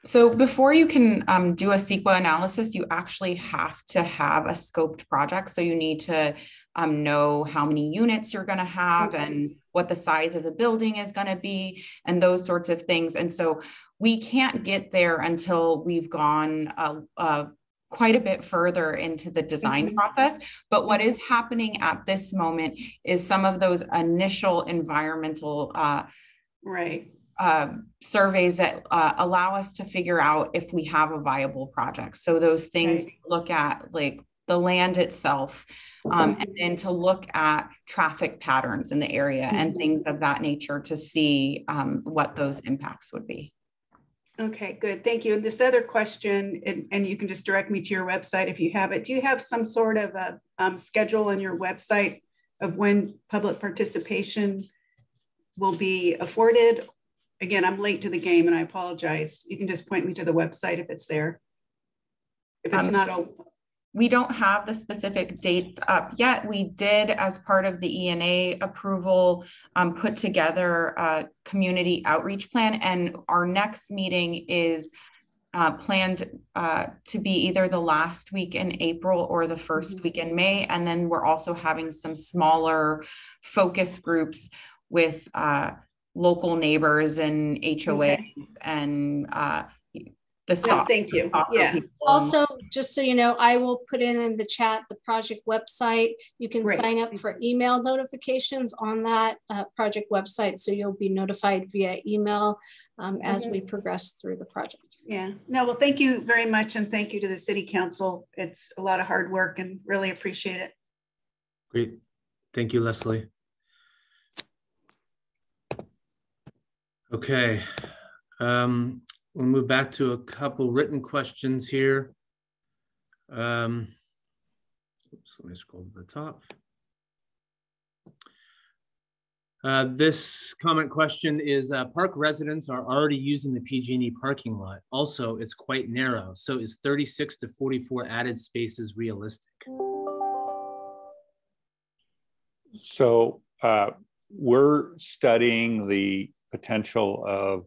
Speaker 1: So before you can do a CEQA analysis, you actually have to have a scoped project. So you need to know how many units you're going to have and what the size of the building is going to be and those sorts of things. And so we can't get there until we've gone quite a bit further into the design process. But what is happening at this moment is some of those initial environmental surveys that allow us to figure out if we have a viable project. So those things look at like the land itself, and then to look at traffic patterns in the area and things of that nature to see what those impacts would be.
Speaker 15: Okay, good. Thank you. And this other question, and you can just direct me to your website if you have it. Do you have some sort of a schedule on your website of when public participation will be afforded? Again, I'm late to the game and I apologize. You can just point me to the website if it's there. If it's not open.
Speaker 1: We don't have the specific dates up yet. We did, as part of the ENA approval, put together a community outreach plan, and our next meeting is planned to be either the last week in April or the first week in May. And then we're also having some smaller focus groups with local neighbors and HOAs and
Speaker 15: thank you. Yeah.
Speaker 3: Also, just so you know, I will put in the chat the project website. You can sign up for email notifications on that project website, so you'll be notified via email as we progress through the project.
Speaker 15: Yeah. No, well, thank you very much, and thank you to the City Council. It's a lot of hard work, and really appreciate it.
Speaker 4: Great. Thank you, Leslie. Okay. We'll move back to a couple written questions here. Oops, let me scroll to the top. This comment question is, park residents are already using the PG&E parking lot. Also, it's quite narrow. So is 36 to 44 added spaces realistic?
Speaker 6: So we're studying the potential of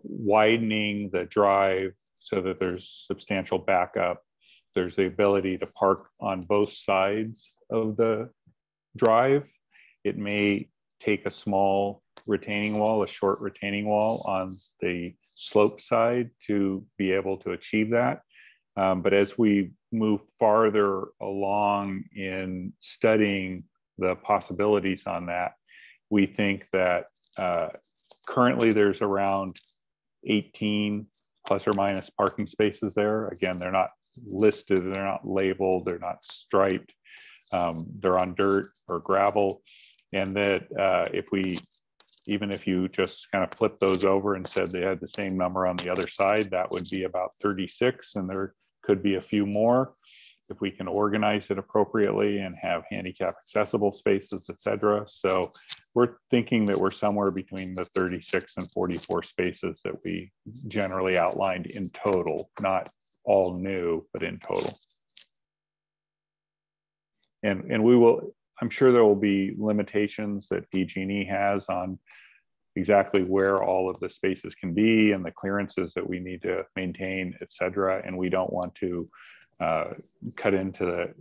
Speaker 6: widening the drive so that there's substantial backup. There's the ability to park on both sides of the drive. It may take a small retaining wall, a short retaining wall on the slope side to be able to achieve that. But as we move farther along in studying the possibilities on that, we think that currently there's around 18 plus or minus parking spaces there. Again, they're not listed, they're not labeled, they're not striped, they're on dirt or gravel. And that even if you just kind of flip those over and said they had the same number on the other side, that would be about 36, and there could be a few more if we can organize it appropriately and have handicap accessible spaces, et cetera. So we're thinking that we're somewhere between the 36 and 44 spaces that we generally outlined in total, not all new, but in total. And we will, I'm sure there will be limitations that PG&E has on exactly where all of the spaces can be and the clearances that we need to maintain, et cetera. And we don't want to cut into the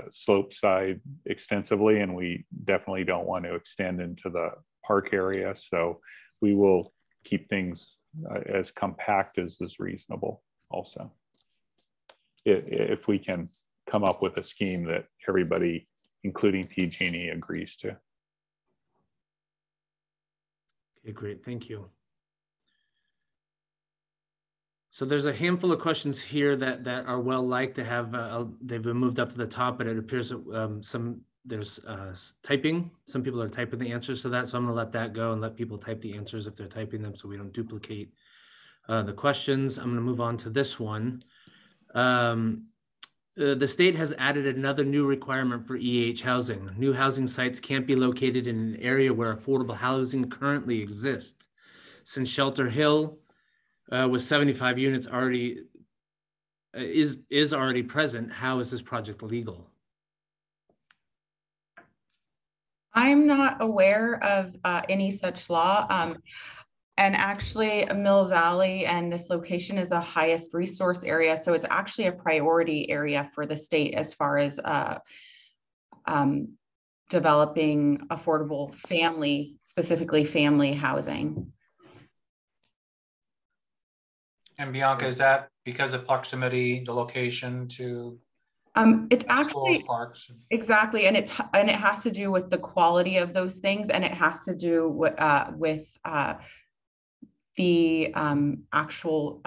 Speaker 6: slope side extensively, and we definitely don't want to extend into the park area. So we will keep things as compact as is reasonable also. If we can come up with a scheme that everybody, including PG&E, agrees to.
Speaker 4: Okay, great, thank you. So there's a handful of questions here that are well liked to have, they've been moved up to the top, but it appears that there's typing. Some people are typing the answers to that, so I'm gonna let that go and let people type the answers if they're typing them so we don't duplicate the questions. I'm gonna move on to this one. The state has added another new requirement for EH housing. New housing sites can't be located in an area where affordable housing currently exists. Since Shelter Hill with 75 units already is already present, how is this project legal?
Speaker 1: I'm not aware of any such law. And actually, Mill Valley and this location is a highest resource area. So it's actually a priority area for the state as far as developing affordable family, specifically family housing.
Speaker 5: And Bianca, is that because of proximity, the location to
Speaker 1: it's actually
Speaker 5: schools, parks?
Speaker 1: Exactly, and it has to do with the quality of those things, and it has to do with the actual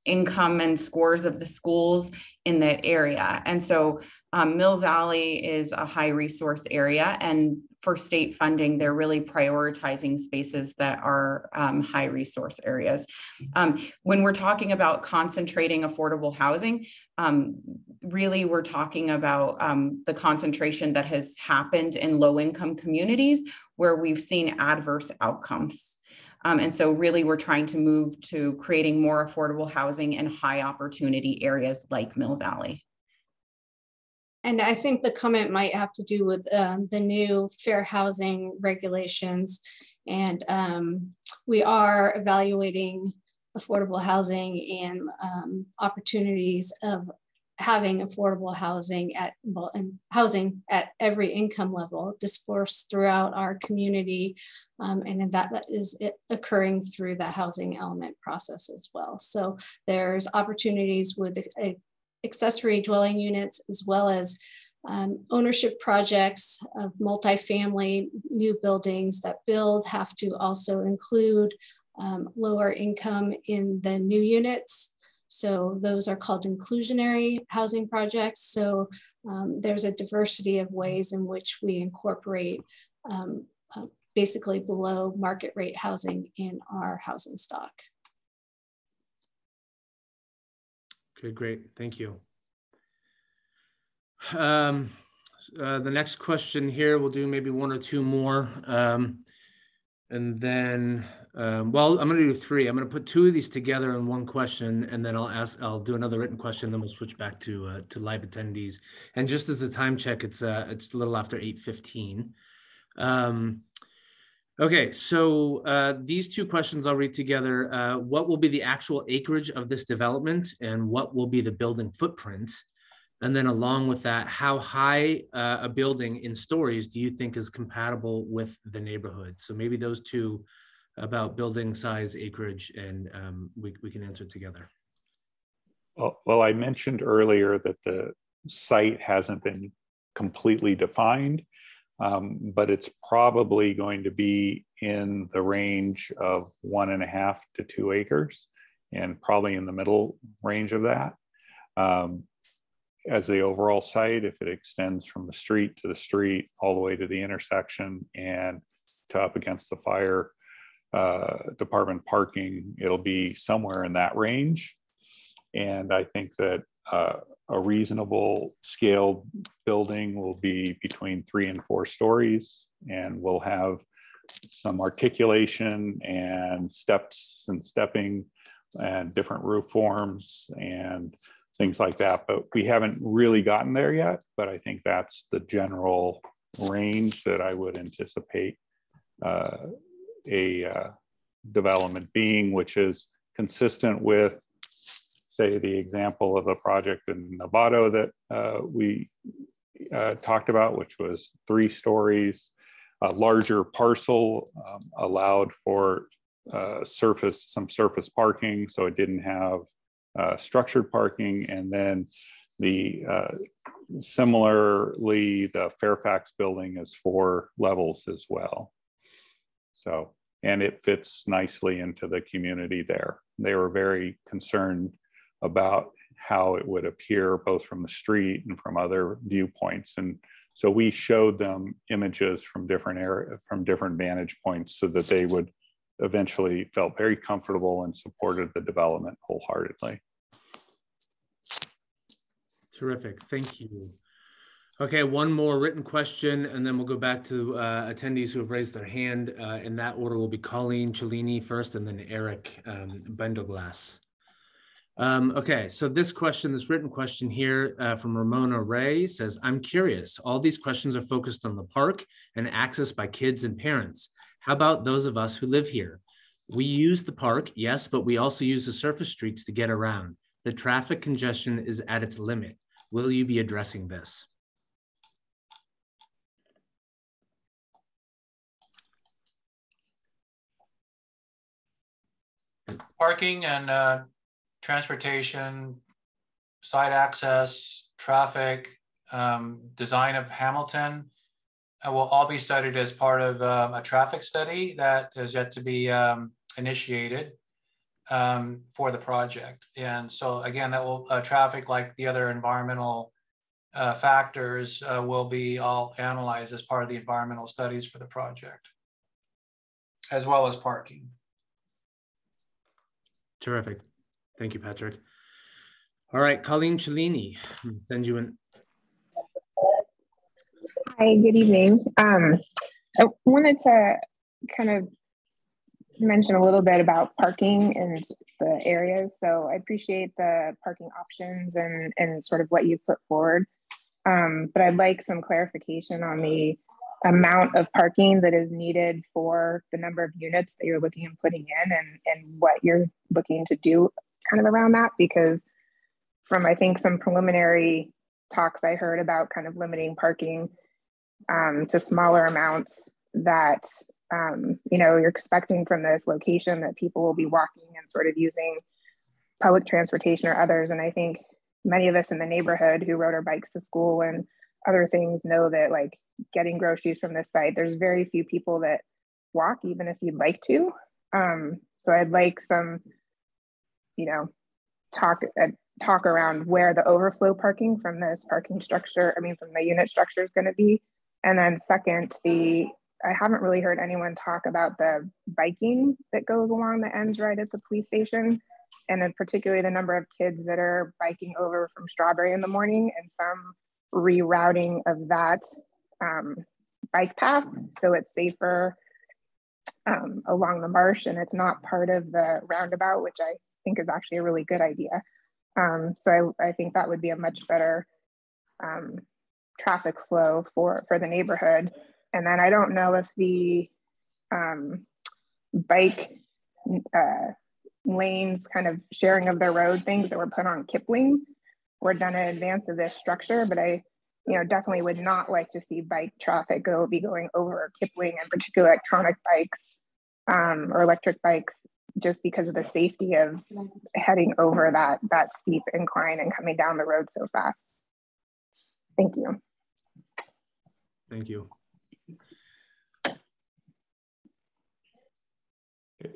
Speaker 1: income and scores of the schools in that area. And so Mill Valley is a high resource area, and for state funding, they're really prioritizing spaces that are high resource areas. When we're talking about concentrating affordable housing, really we're talking about the concentration that has happened in low income communities where we've seen adverse outcomes. And so really we're trying to move to creating more affordable housing in high opportunity areas like Mill Valley.
Speaker 3: And I think the comment might have to do with the new fair housing regulations. And we are evaluating affordable housing and opportunities of having affordable housing at every income level dispersed throughout our community. And that is occurring through the housing element process as well. So there's opportunities with accessory dwelling units, as well as ownership projects of multifamily new buildings that build have to also include lower income in the new units. So those are called inclusionary housing projects. So there's a diversity of ways in which we incorporate basically below market rate housing in our housing stock.
Speaker 4: Okay, great, thank you. The next question here, we'll do maybe one or two more. And then, well, I'm gonna do three. I'm gonna put two of these together in one question, and then I'll do another written question, then we'll switch back to live attendees. And just as a time check, it's a little after 8:15. Okay, so these two questions I'll read together. What will be the actual acreage of this development, and what will be the building footprint? And then along with that, how high a building in stories do you think is compatible with the neighborhood? So maybe those two about building size, acreage, and we can answer together.
Speaker 6: Well, I mentioned earlier that the site hasn't been completely defined, but it's probably going to be in the range of 1.5 to 2 acres, and probably in the middle range of that. As the overall site, if it extends from the street to the street, all the way to the intersection and to up against the fire department parking, it'll be somewhere in that range. And I think that a reasonable scaled building will be between 3 and 4 stories, and we'll have some articulation and steps and stepping and different roof forms and things like that, but we haven't really gotten there yet. But I think that's the general range that I would anticipate a development being, which is consistent with, say, the example of a project in Novato that we talked about, which was 3 stories. A larger parcel allowed for some surface parking, so it didn't have structured parking. And then similarly, the Fairfax building is 4 levels as well. So, and it fits nicely into the community there. They were very concerned about how it would appear both from the street and from other viewpoints. And so we showed them images from different vantage points so that they would eventually felt very comfortable and supported the development wholeheartedly.
Speaker 4: Terrific, thank you. Okay, one more written question, and then we'll go back to attendees who have raised their hand. In that order will be Colleen Cellini first, and then Eric Bendoglass. Okay, so this written question here from Ramona Ray says, I'm curious, all these questions are focused on the park and access by kids and parents. How about those of us who live here? We use the park, yes, but we also use the surface streets to get around. The traffic congestion is at its limit. Will you be addressing this?
Speaker 5: Parking and transportation, site access, traffic, design of Hamilton will all be studied as part of a traffic study that is yet to be initiated for the project. And so again, that will traffic, like the other environmental factors, will be all analyzed as part of the environmental studies for the project, as well as parking.
Speaker 4: Terrific. Thank you, Patrick. All right, Colleen Cellini, send you in.
Speaker 16: Hi, good evening. I wanted to kind of mention a little bit about parking and the areas. So I appreciate the parking options and sort of what you put forward. But I'd like some clarification on the amount of parking that is needed for the number of units that you're looking at putting in and what you're looking to do kind of around that, because from I think some preliminary talks I heard about kind of limiting parking to smaller amounts that you know, you're expecting from this location that people will be walking and sort of using public transportation or others. And I think many of us in the neighborhood who rode our bikes to school and other things know that like getting groceries from this site, there's very few people that walk, even if you'd like to. So I'd like some, you know, talk around where the overflow parking from this parking structure, from the unit structure is going to be. And then second, I haven't really heard anyone talk about the biking that goes along the ends right at the police station. And then particularly the number of kids that are biking over from Strawberry in the morning and some rerouting of that bike path so it's safer along the marsh and it's not part of the roundabout, which I think is actually a really good idea. So I think that would be a much better traffic flow for the neighborhood. And then I don't know if the bike lanes kind of sharing of the road things that were put on Kipling were done in advance of this structure, but I definitely would not like to see bike traffic be going over Kipling, and particularly electronic bikes or electric bikes, just because of the safety of heading over that steep incline and coming down the road so fast. Thank you.
Speaker 4: Thank you.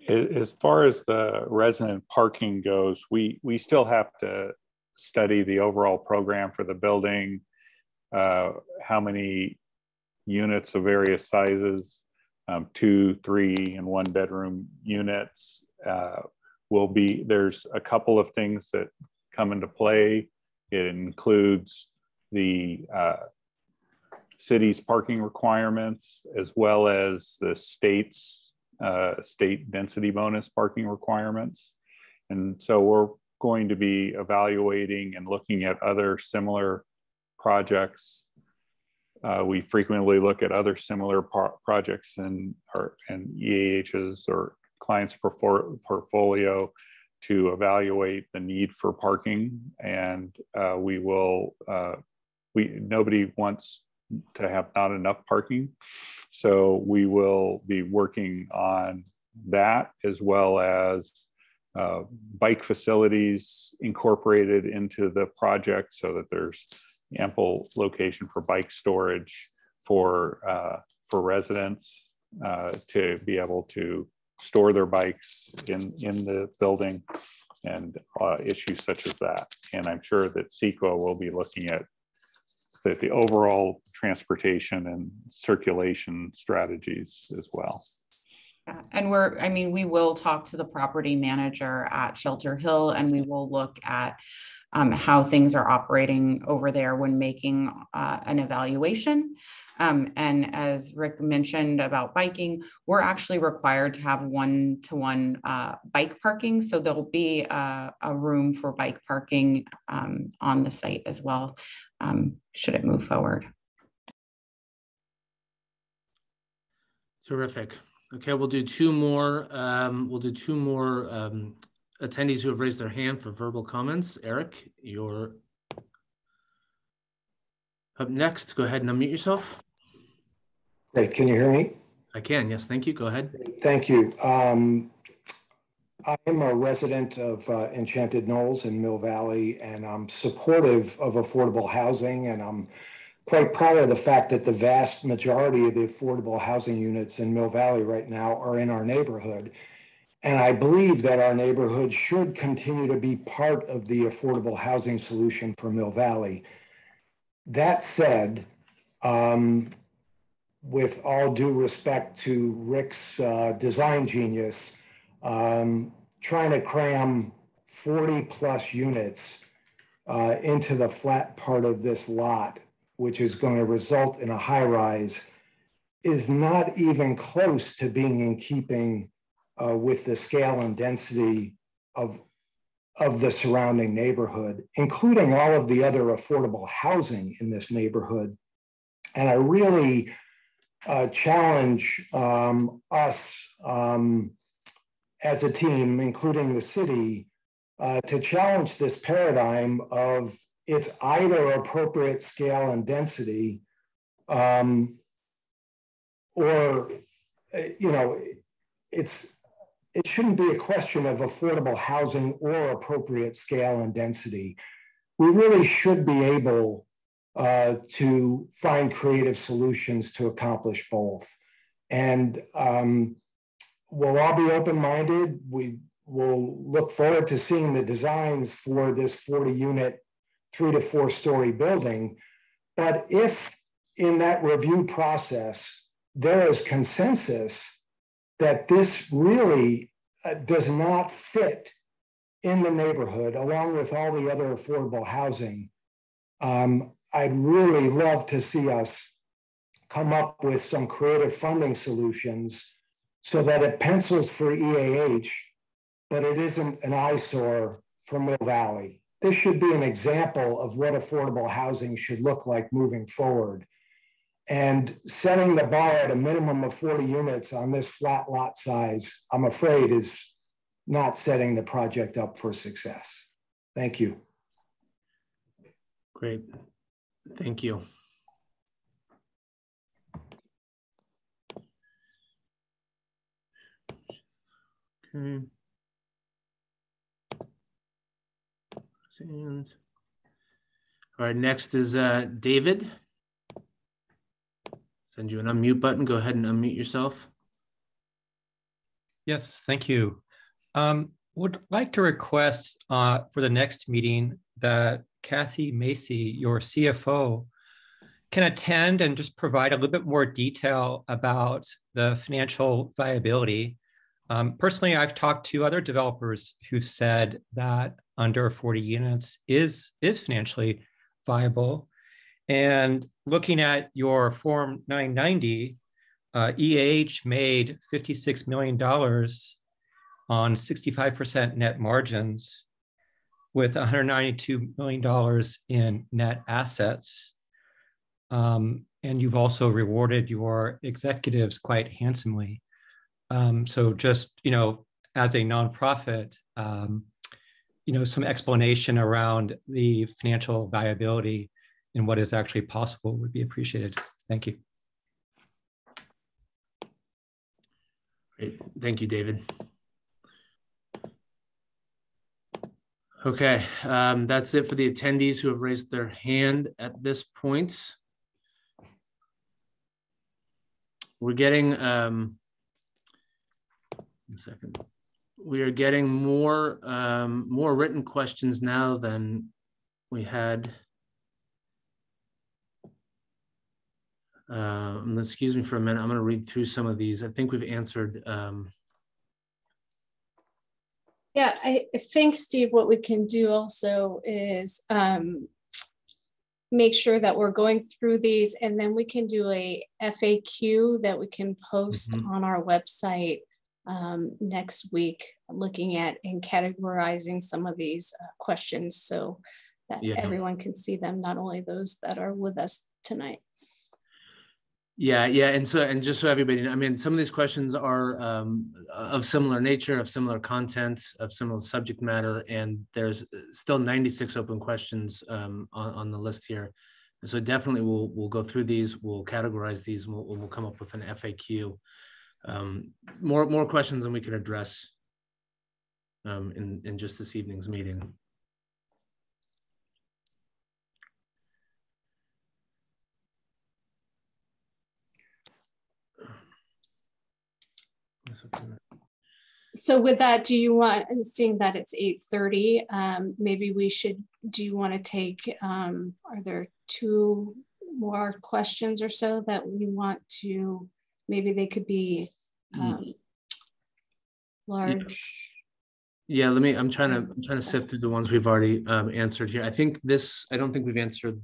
Speaker 6: As far as the resident parking goes, we still have to study the overall program for the building, how many units of various sizes, 2, 3, and 1 bedroom units will be. There's a couple of things that come into play. It includes the city's parking requirements, as well as the state's state density bonus parking requirements. And so we're going to be evaluating and looking at other similar projects. We frequently look at other similar projects and EAHs or clients' portfolio to evaluate the need for parking. And nobody wants to have not enough parking. So we will be working on that, as well as bike facilities incorporated into the project so that there's ample location for bike storage for residents to be able to store their bikes in the building, and issues such as that. And I'm sure that CEQA will be looking at the overall transportation and circulation strategies as well.
Speaker 1: And we will talk to the property manager at Shelter Hill, and we will look at how things are operating over there when making an evaluation. And as Rick mentioned about biking, we're actually required to have one-to-one bike parking. So there'll be a room for bike parking on the site as well, should it move forward.
Speaker 4: Terrific. Okay, we'll do two more. Attendees who have raised their hand for verbal comments. Eric, you're up next. Go ahead and unmute yourself.
Speaker 17: Great. Can you hear me?
Speaker 4: I can. Yes. Thank you. Go ahead.
Speaker 17: Thank you. I am a resident of Enchanted Knolls in Mill Valley, and I'm supportive of affordable housing, and I'm quite proud of the fact that the vast majority of the affordable housing units in Mill Valley right now are in our neighborhood. And I believe that our neighborhood should continue to be part of the affordable housing solution for Mill Valley. That said, with all due respect to Rick's design genius, trying to cram 40+ units into the flat part of this lot, which is going to result in a high rise, is not even close to being in keeping with the scale and density of the surrounding neighborhood, including all of the other affordable housing in this neighborhood. And I really challenge us as a team, including the city, to challenge this paradigm of it's either appropriate scale and density, or, you know, it shouldn't be a question of affordable housing or appropriate scale and density. We really should be able to find creative solutions to accomplish both. And we'll all be open-minded. We will look forward to seeing the designs for this 40-unit, 3 to 4 story building. But if in that review process, there is consensus that this really does not fit in the neighborhood, along with all the other affordable housing, I'd really love to see us come up with some creative funding solutions so that it pencils for EAH, but it isn't an eyesore for Mill Valley. This should be an example of what affordable housing should look like moving forward. And setting the bar at a minimum of 40 units on this flat lot size, I'm afraid, is not setting the project up for success. Thank you.
Speaker 4: Great. Thank you. Okay. And all right, next is David. Send you an unmute button. Go ahead and unmute yourself.
Speaker 18: Yes, thank you. Would like to request for the next meeting that Kathy Macy, your CFO, can attend and just provide a little bit more detail about the financial viability. Personally, I've talked to other developers who said that under 40 units is financially viable. And looking at your Form 990, EAH made $56 million on 65% net margins with $192 million in net assets. And you've also rewarded your executives quite handsomely. So just, you know, as a nonprofit, you know, some explanation around the financial viability and what is actually possible would be appreciated. Thank you.
Speaker 4: Great. Thank you, David. Okay, that's it for the attendees who have raised their hand at this point. We're getting, one second. We are getting more written questions now than we had. Excuse me for a minute. I'm going to read through some of these. I think we've answered.
Speaker 3: Yeah, I think, Steve, what we can do also is make sure that we're going through these, and then we can do a FAQ that we can post on our website next week, looking at and categorizing some of these questions so that everyone can see them, not only those that are with us tonight.
Speaker 4: Yeah, and just so everybody knows, I mean, some of these questions are of similar nature, of similar content, of similar subject matter, and there's still 96 open questions on the list here. And so definitely we'll go through these, we'll categorize these, and we'll come up with an FAQ. More questions than we can address in just this evening's meeting.
Speaker 3: So with that, do you want, seeing that it's 8:30, maybe we should, do you want to take, are there 2 more questions or so that we want to, maybe they could be large?
Speaker 4: Yeah, I'm trying to sift through the ones we've already answered here. I don't think we've answered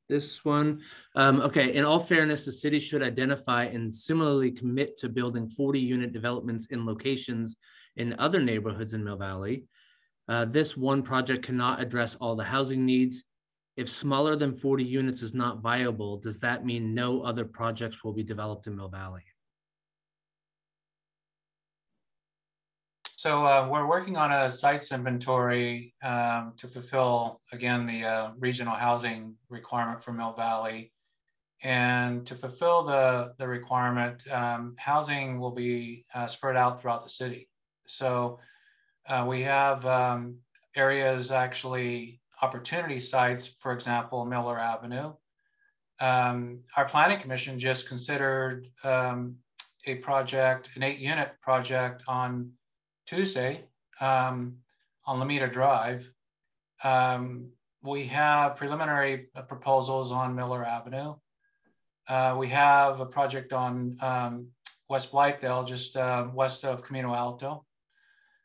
Speaker 4: this one. Okay, in all fairness, the city should identify and similarly commit to building 40-unit developments in locations in other neighborhoods in Mill Valley. This one project cannot address all the housing needs. If smaller than 40 units is not viable, does that mean no other projects will be developed in Mill Valley?
Speaker 5: So we're working on a sites inventory to fulfill, again, the regional housing requirement for Mill Valley. And to fulfill the requirement, housing will be spread out throughout the city. So we have areas, actually opportunity sites, for example, Miller Avenue. Our planning commission just considered a project, an 8-unit project on Tuesday on Lameda Drive. We have preliminary proposals on Miller Avenue. We have a project on West Blythedale, just west of Camino Alto.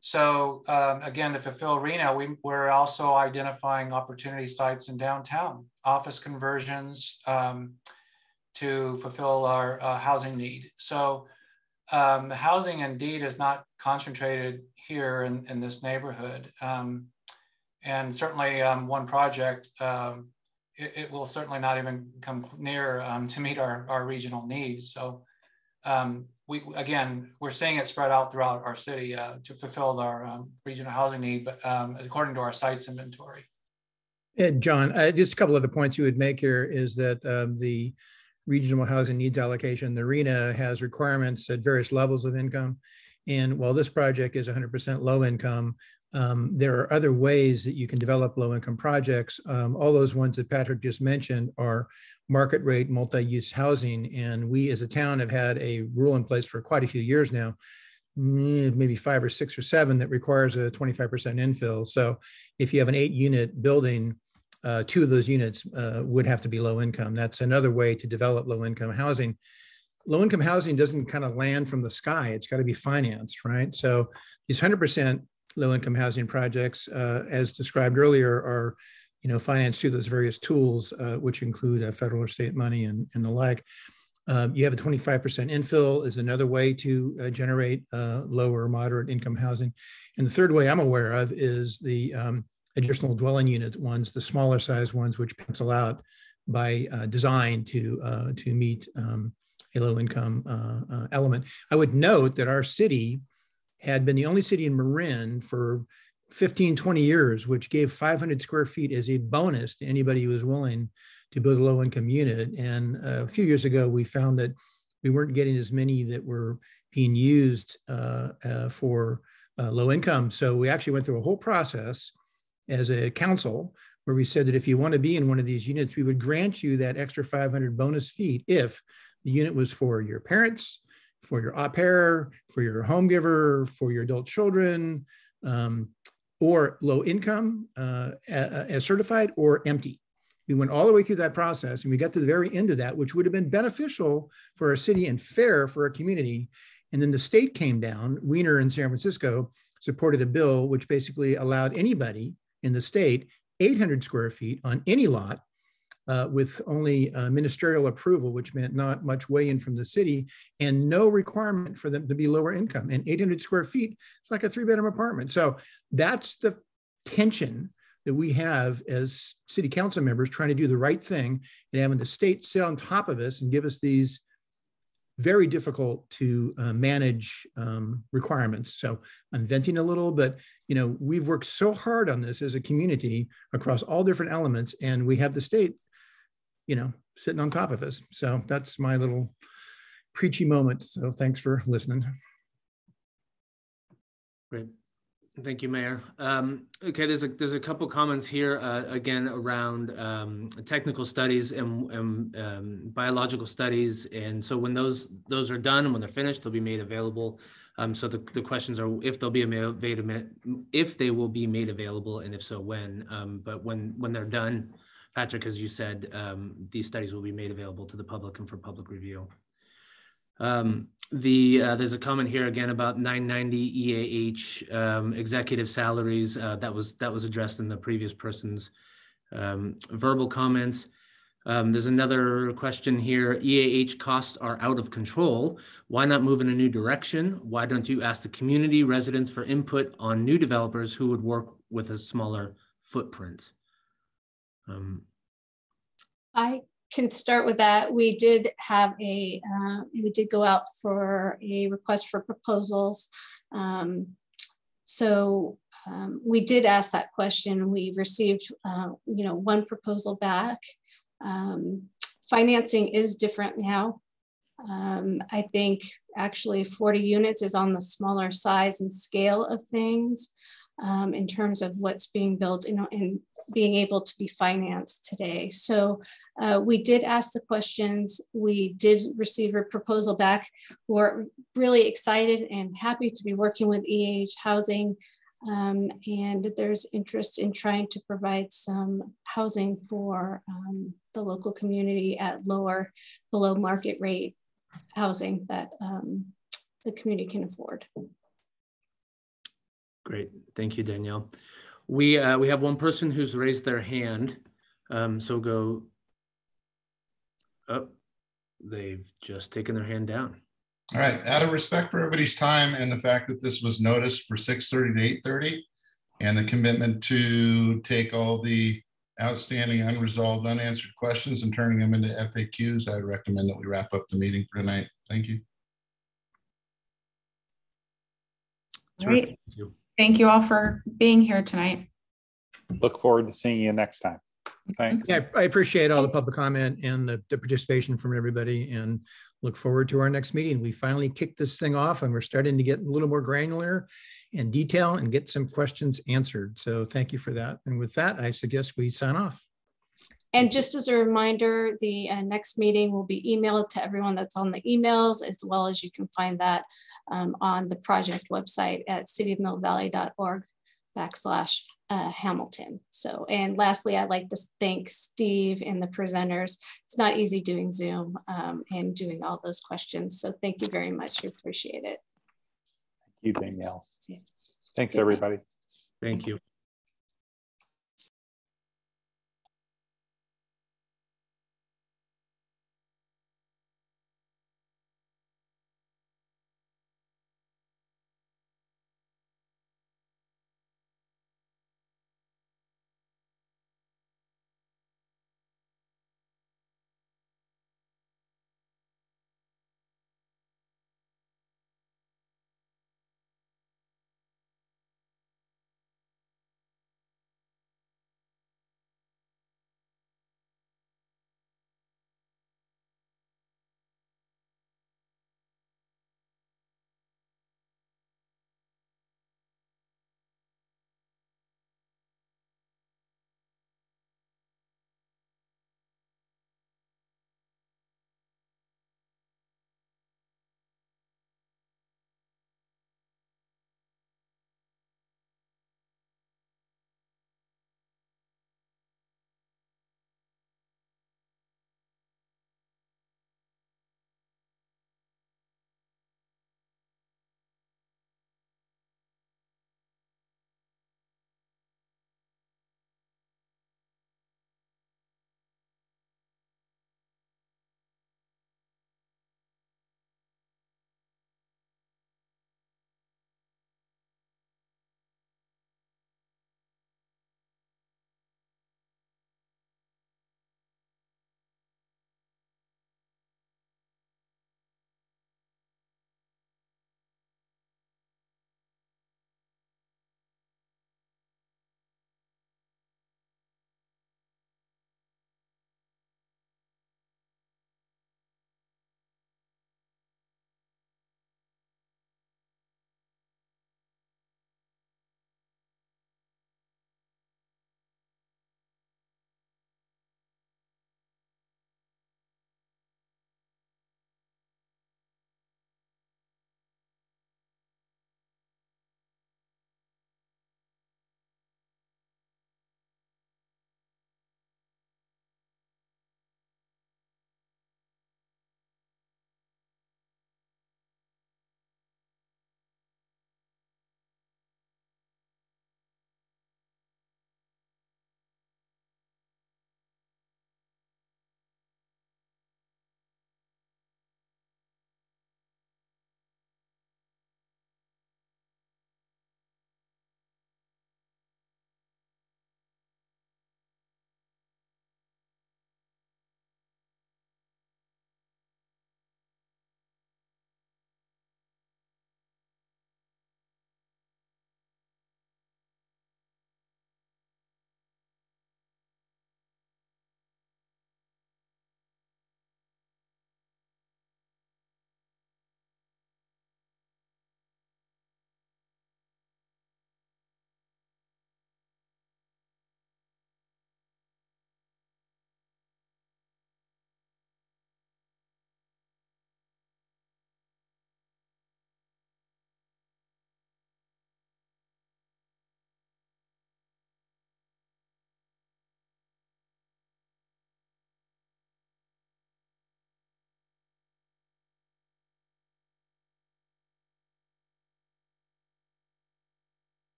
Speaker 5: So again, to fulfill Reno, we're also identifying opportunity sites in downtown, office conversions to fulfill our housing need. So the housing indeed is not concentrated here in this neighborhood. And certainly one project, it will certainly not even come near to meet our regional needs. So we're seeing it spread out throughout our city to fulfill our regional housing need, but according to our sites inventory.
Speaker 2: John, just a couple other points you would make here is that the regional housing needs allocation, the RHNA, has requirements at various levels of income. And while this project is 100% low income, there are other ways that you can develop low income projects. All those ones that Patrick just mentioned are market rate multi-use housing. And we as a town have had a rule in place for quite a few years now, maybe 5 or 6 or 7, that requires a 25% infill. So if you have an 8-unit building, 2 of those units would have to be low income. That's another way to develop low income housing. Low income housing doesn't kind of land from the sky. It's got to be financed, right? So these 100% low income housing projects, as described earlier, are financed through those various tools, which include federal or state money and the like. You have a 25% infill is another way to generate lower or moderate income housing. And the third way I'm aware of is the additional dwelling unit ones, the smaller size ones, which pencil out by design to meet a low income element. I would note that our city had been the only city in Marin for 15, 20 years, which gave 500 square feet as a bonus to anybody who was willing to build a low income unit. And a few years ago, we found that we weren't getting as many that were being used for low income. So we actually went through a whole process as a council where we said that if you want to be in one of these units, we would grant you that extra 500 bonus feet if the unit was for your parents, for your au pair, for your home giver, for your adult children, or low income as certified or empty. We went all the way through that process and we got to the very end of that, which would have been beneficial for our city and fair for our community. And then the state came down, Wiener in San Francisco supported a bill which basically allowed anybody in the state 800 square feet on any lot with only ministerial approval, which meant not much weigh-in from the city and no requirement for them to be lower income. And 800 square feet, it's like a 3-bedroom apartment. So that's the tension that we have as city council members trying to do the right thing and having the state sit on top of us and give us these very difficult to manage requirements. So I'm venting a little, but we've worked so hard on this as a community across all different elements, and we have the state, sitting on top of us. So that's my little preachy moment. So thanks for listening.
Speaker 4: Great. Thank you, Mayor. Okay, there's a couple comments here again around technical studies and biological studies, and so when those are done and when they're finished, they'll be made available. So the questions are if they will be made available, and if so, when. But when they're done, Patrick, as you said, these studies will be made available to the public and for public review. There's a comment here again about 990 EAH executive salaries that was addressed in the previous person's verbal comments. There's another question here. EAH costs are out of control. Why not move in a new direction? Why don't you ask the community residents for input on new developers who would work with a smaller footprint?
Speaker 3: I can start with that. We did have we did go out for a request for proposals. We did ask that question. We received, one proposal back. Financing is different now. I think actually 40 units is on the smaller size and scale of things in terms of what's being built, and being able to be financed today. So we did ask the questions. We did receive a proposal back. We're really excited and happy to be working with EAH Housing. And there's interest in trying to provide some housing for the local community at below market rate housing that the community can afford.
Speaker 4: Great, thank you, Danielle. We have one person who's raised their hand, so go. Oh, they've just taken their hand down.
Speaker 19: All right, out of respect for everybody's time and the fact that this was noticed for 6:30 to 8:30, and the commitment to take all the outstanding, unresolved, unanswered questions and turning them into FAQs, I'd recommend that we wrap up the meeting for tonight. Thank you.
Speaker 1: Great. Thank you all for being here tonight.
Speaker 6: Look forward to seeing you next time. Thanks.
Speaker 2: Yeah, I appreciate all the public comment and the participation from everybody, and look forward to our next meeting. We finally kicked this thing off and we're starting to get a little more granular and detail and get some questions answered. So thank you for that. And with that, I suggest we sign off.
Speaker 3: And just as a reminder, the next meeting will be emailed to everyone that's on the emails, as well as you can find that on the project website at cityofmillvalley.org/Hamilton. So, and lastly, I'd like to thank Steve and the presenters. It's not easy doing Zoom and doing all those questions. So thank you very much. We appreciate it.
Speaker 6: Thank you, Danielle. Thanks, everybody.
Speaker 4: Thank you.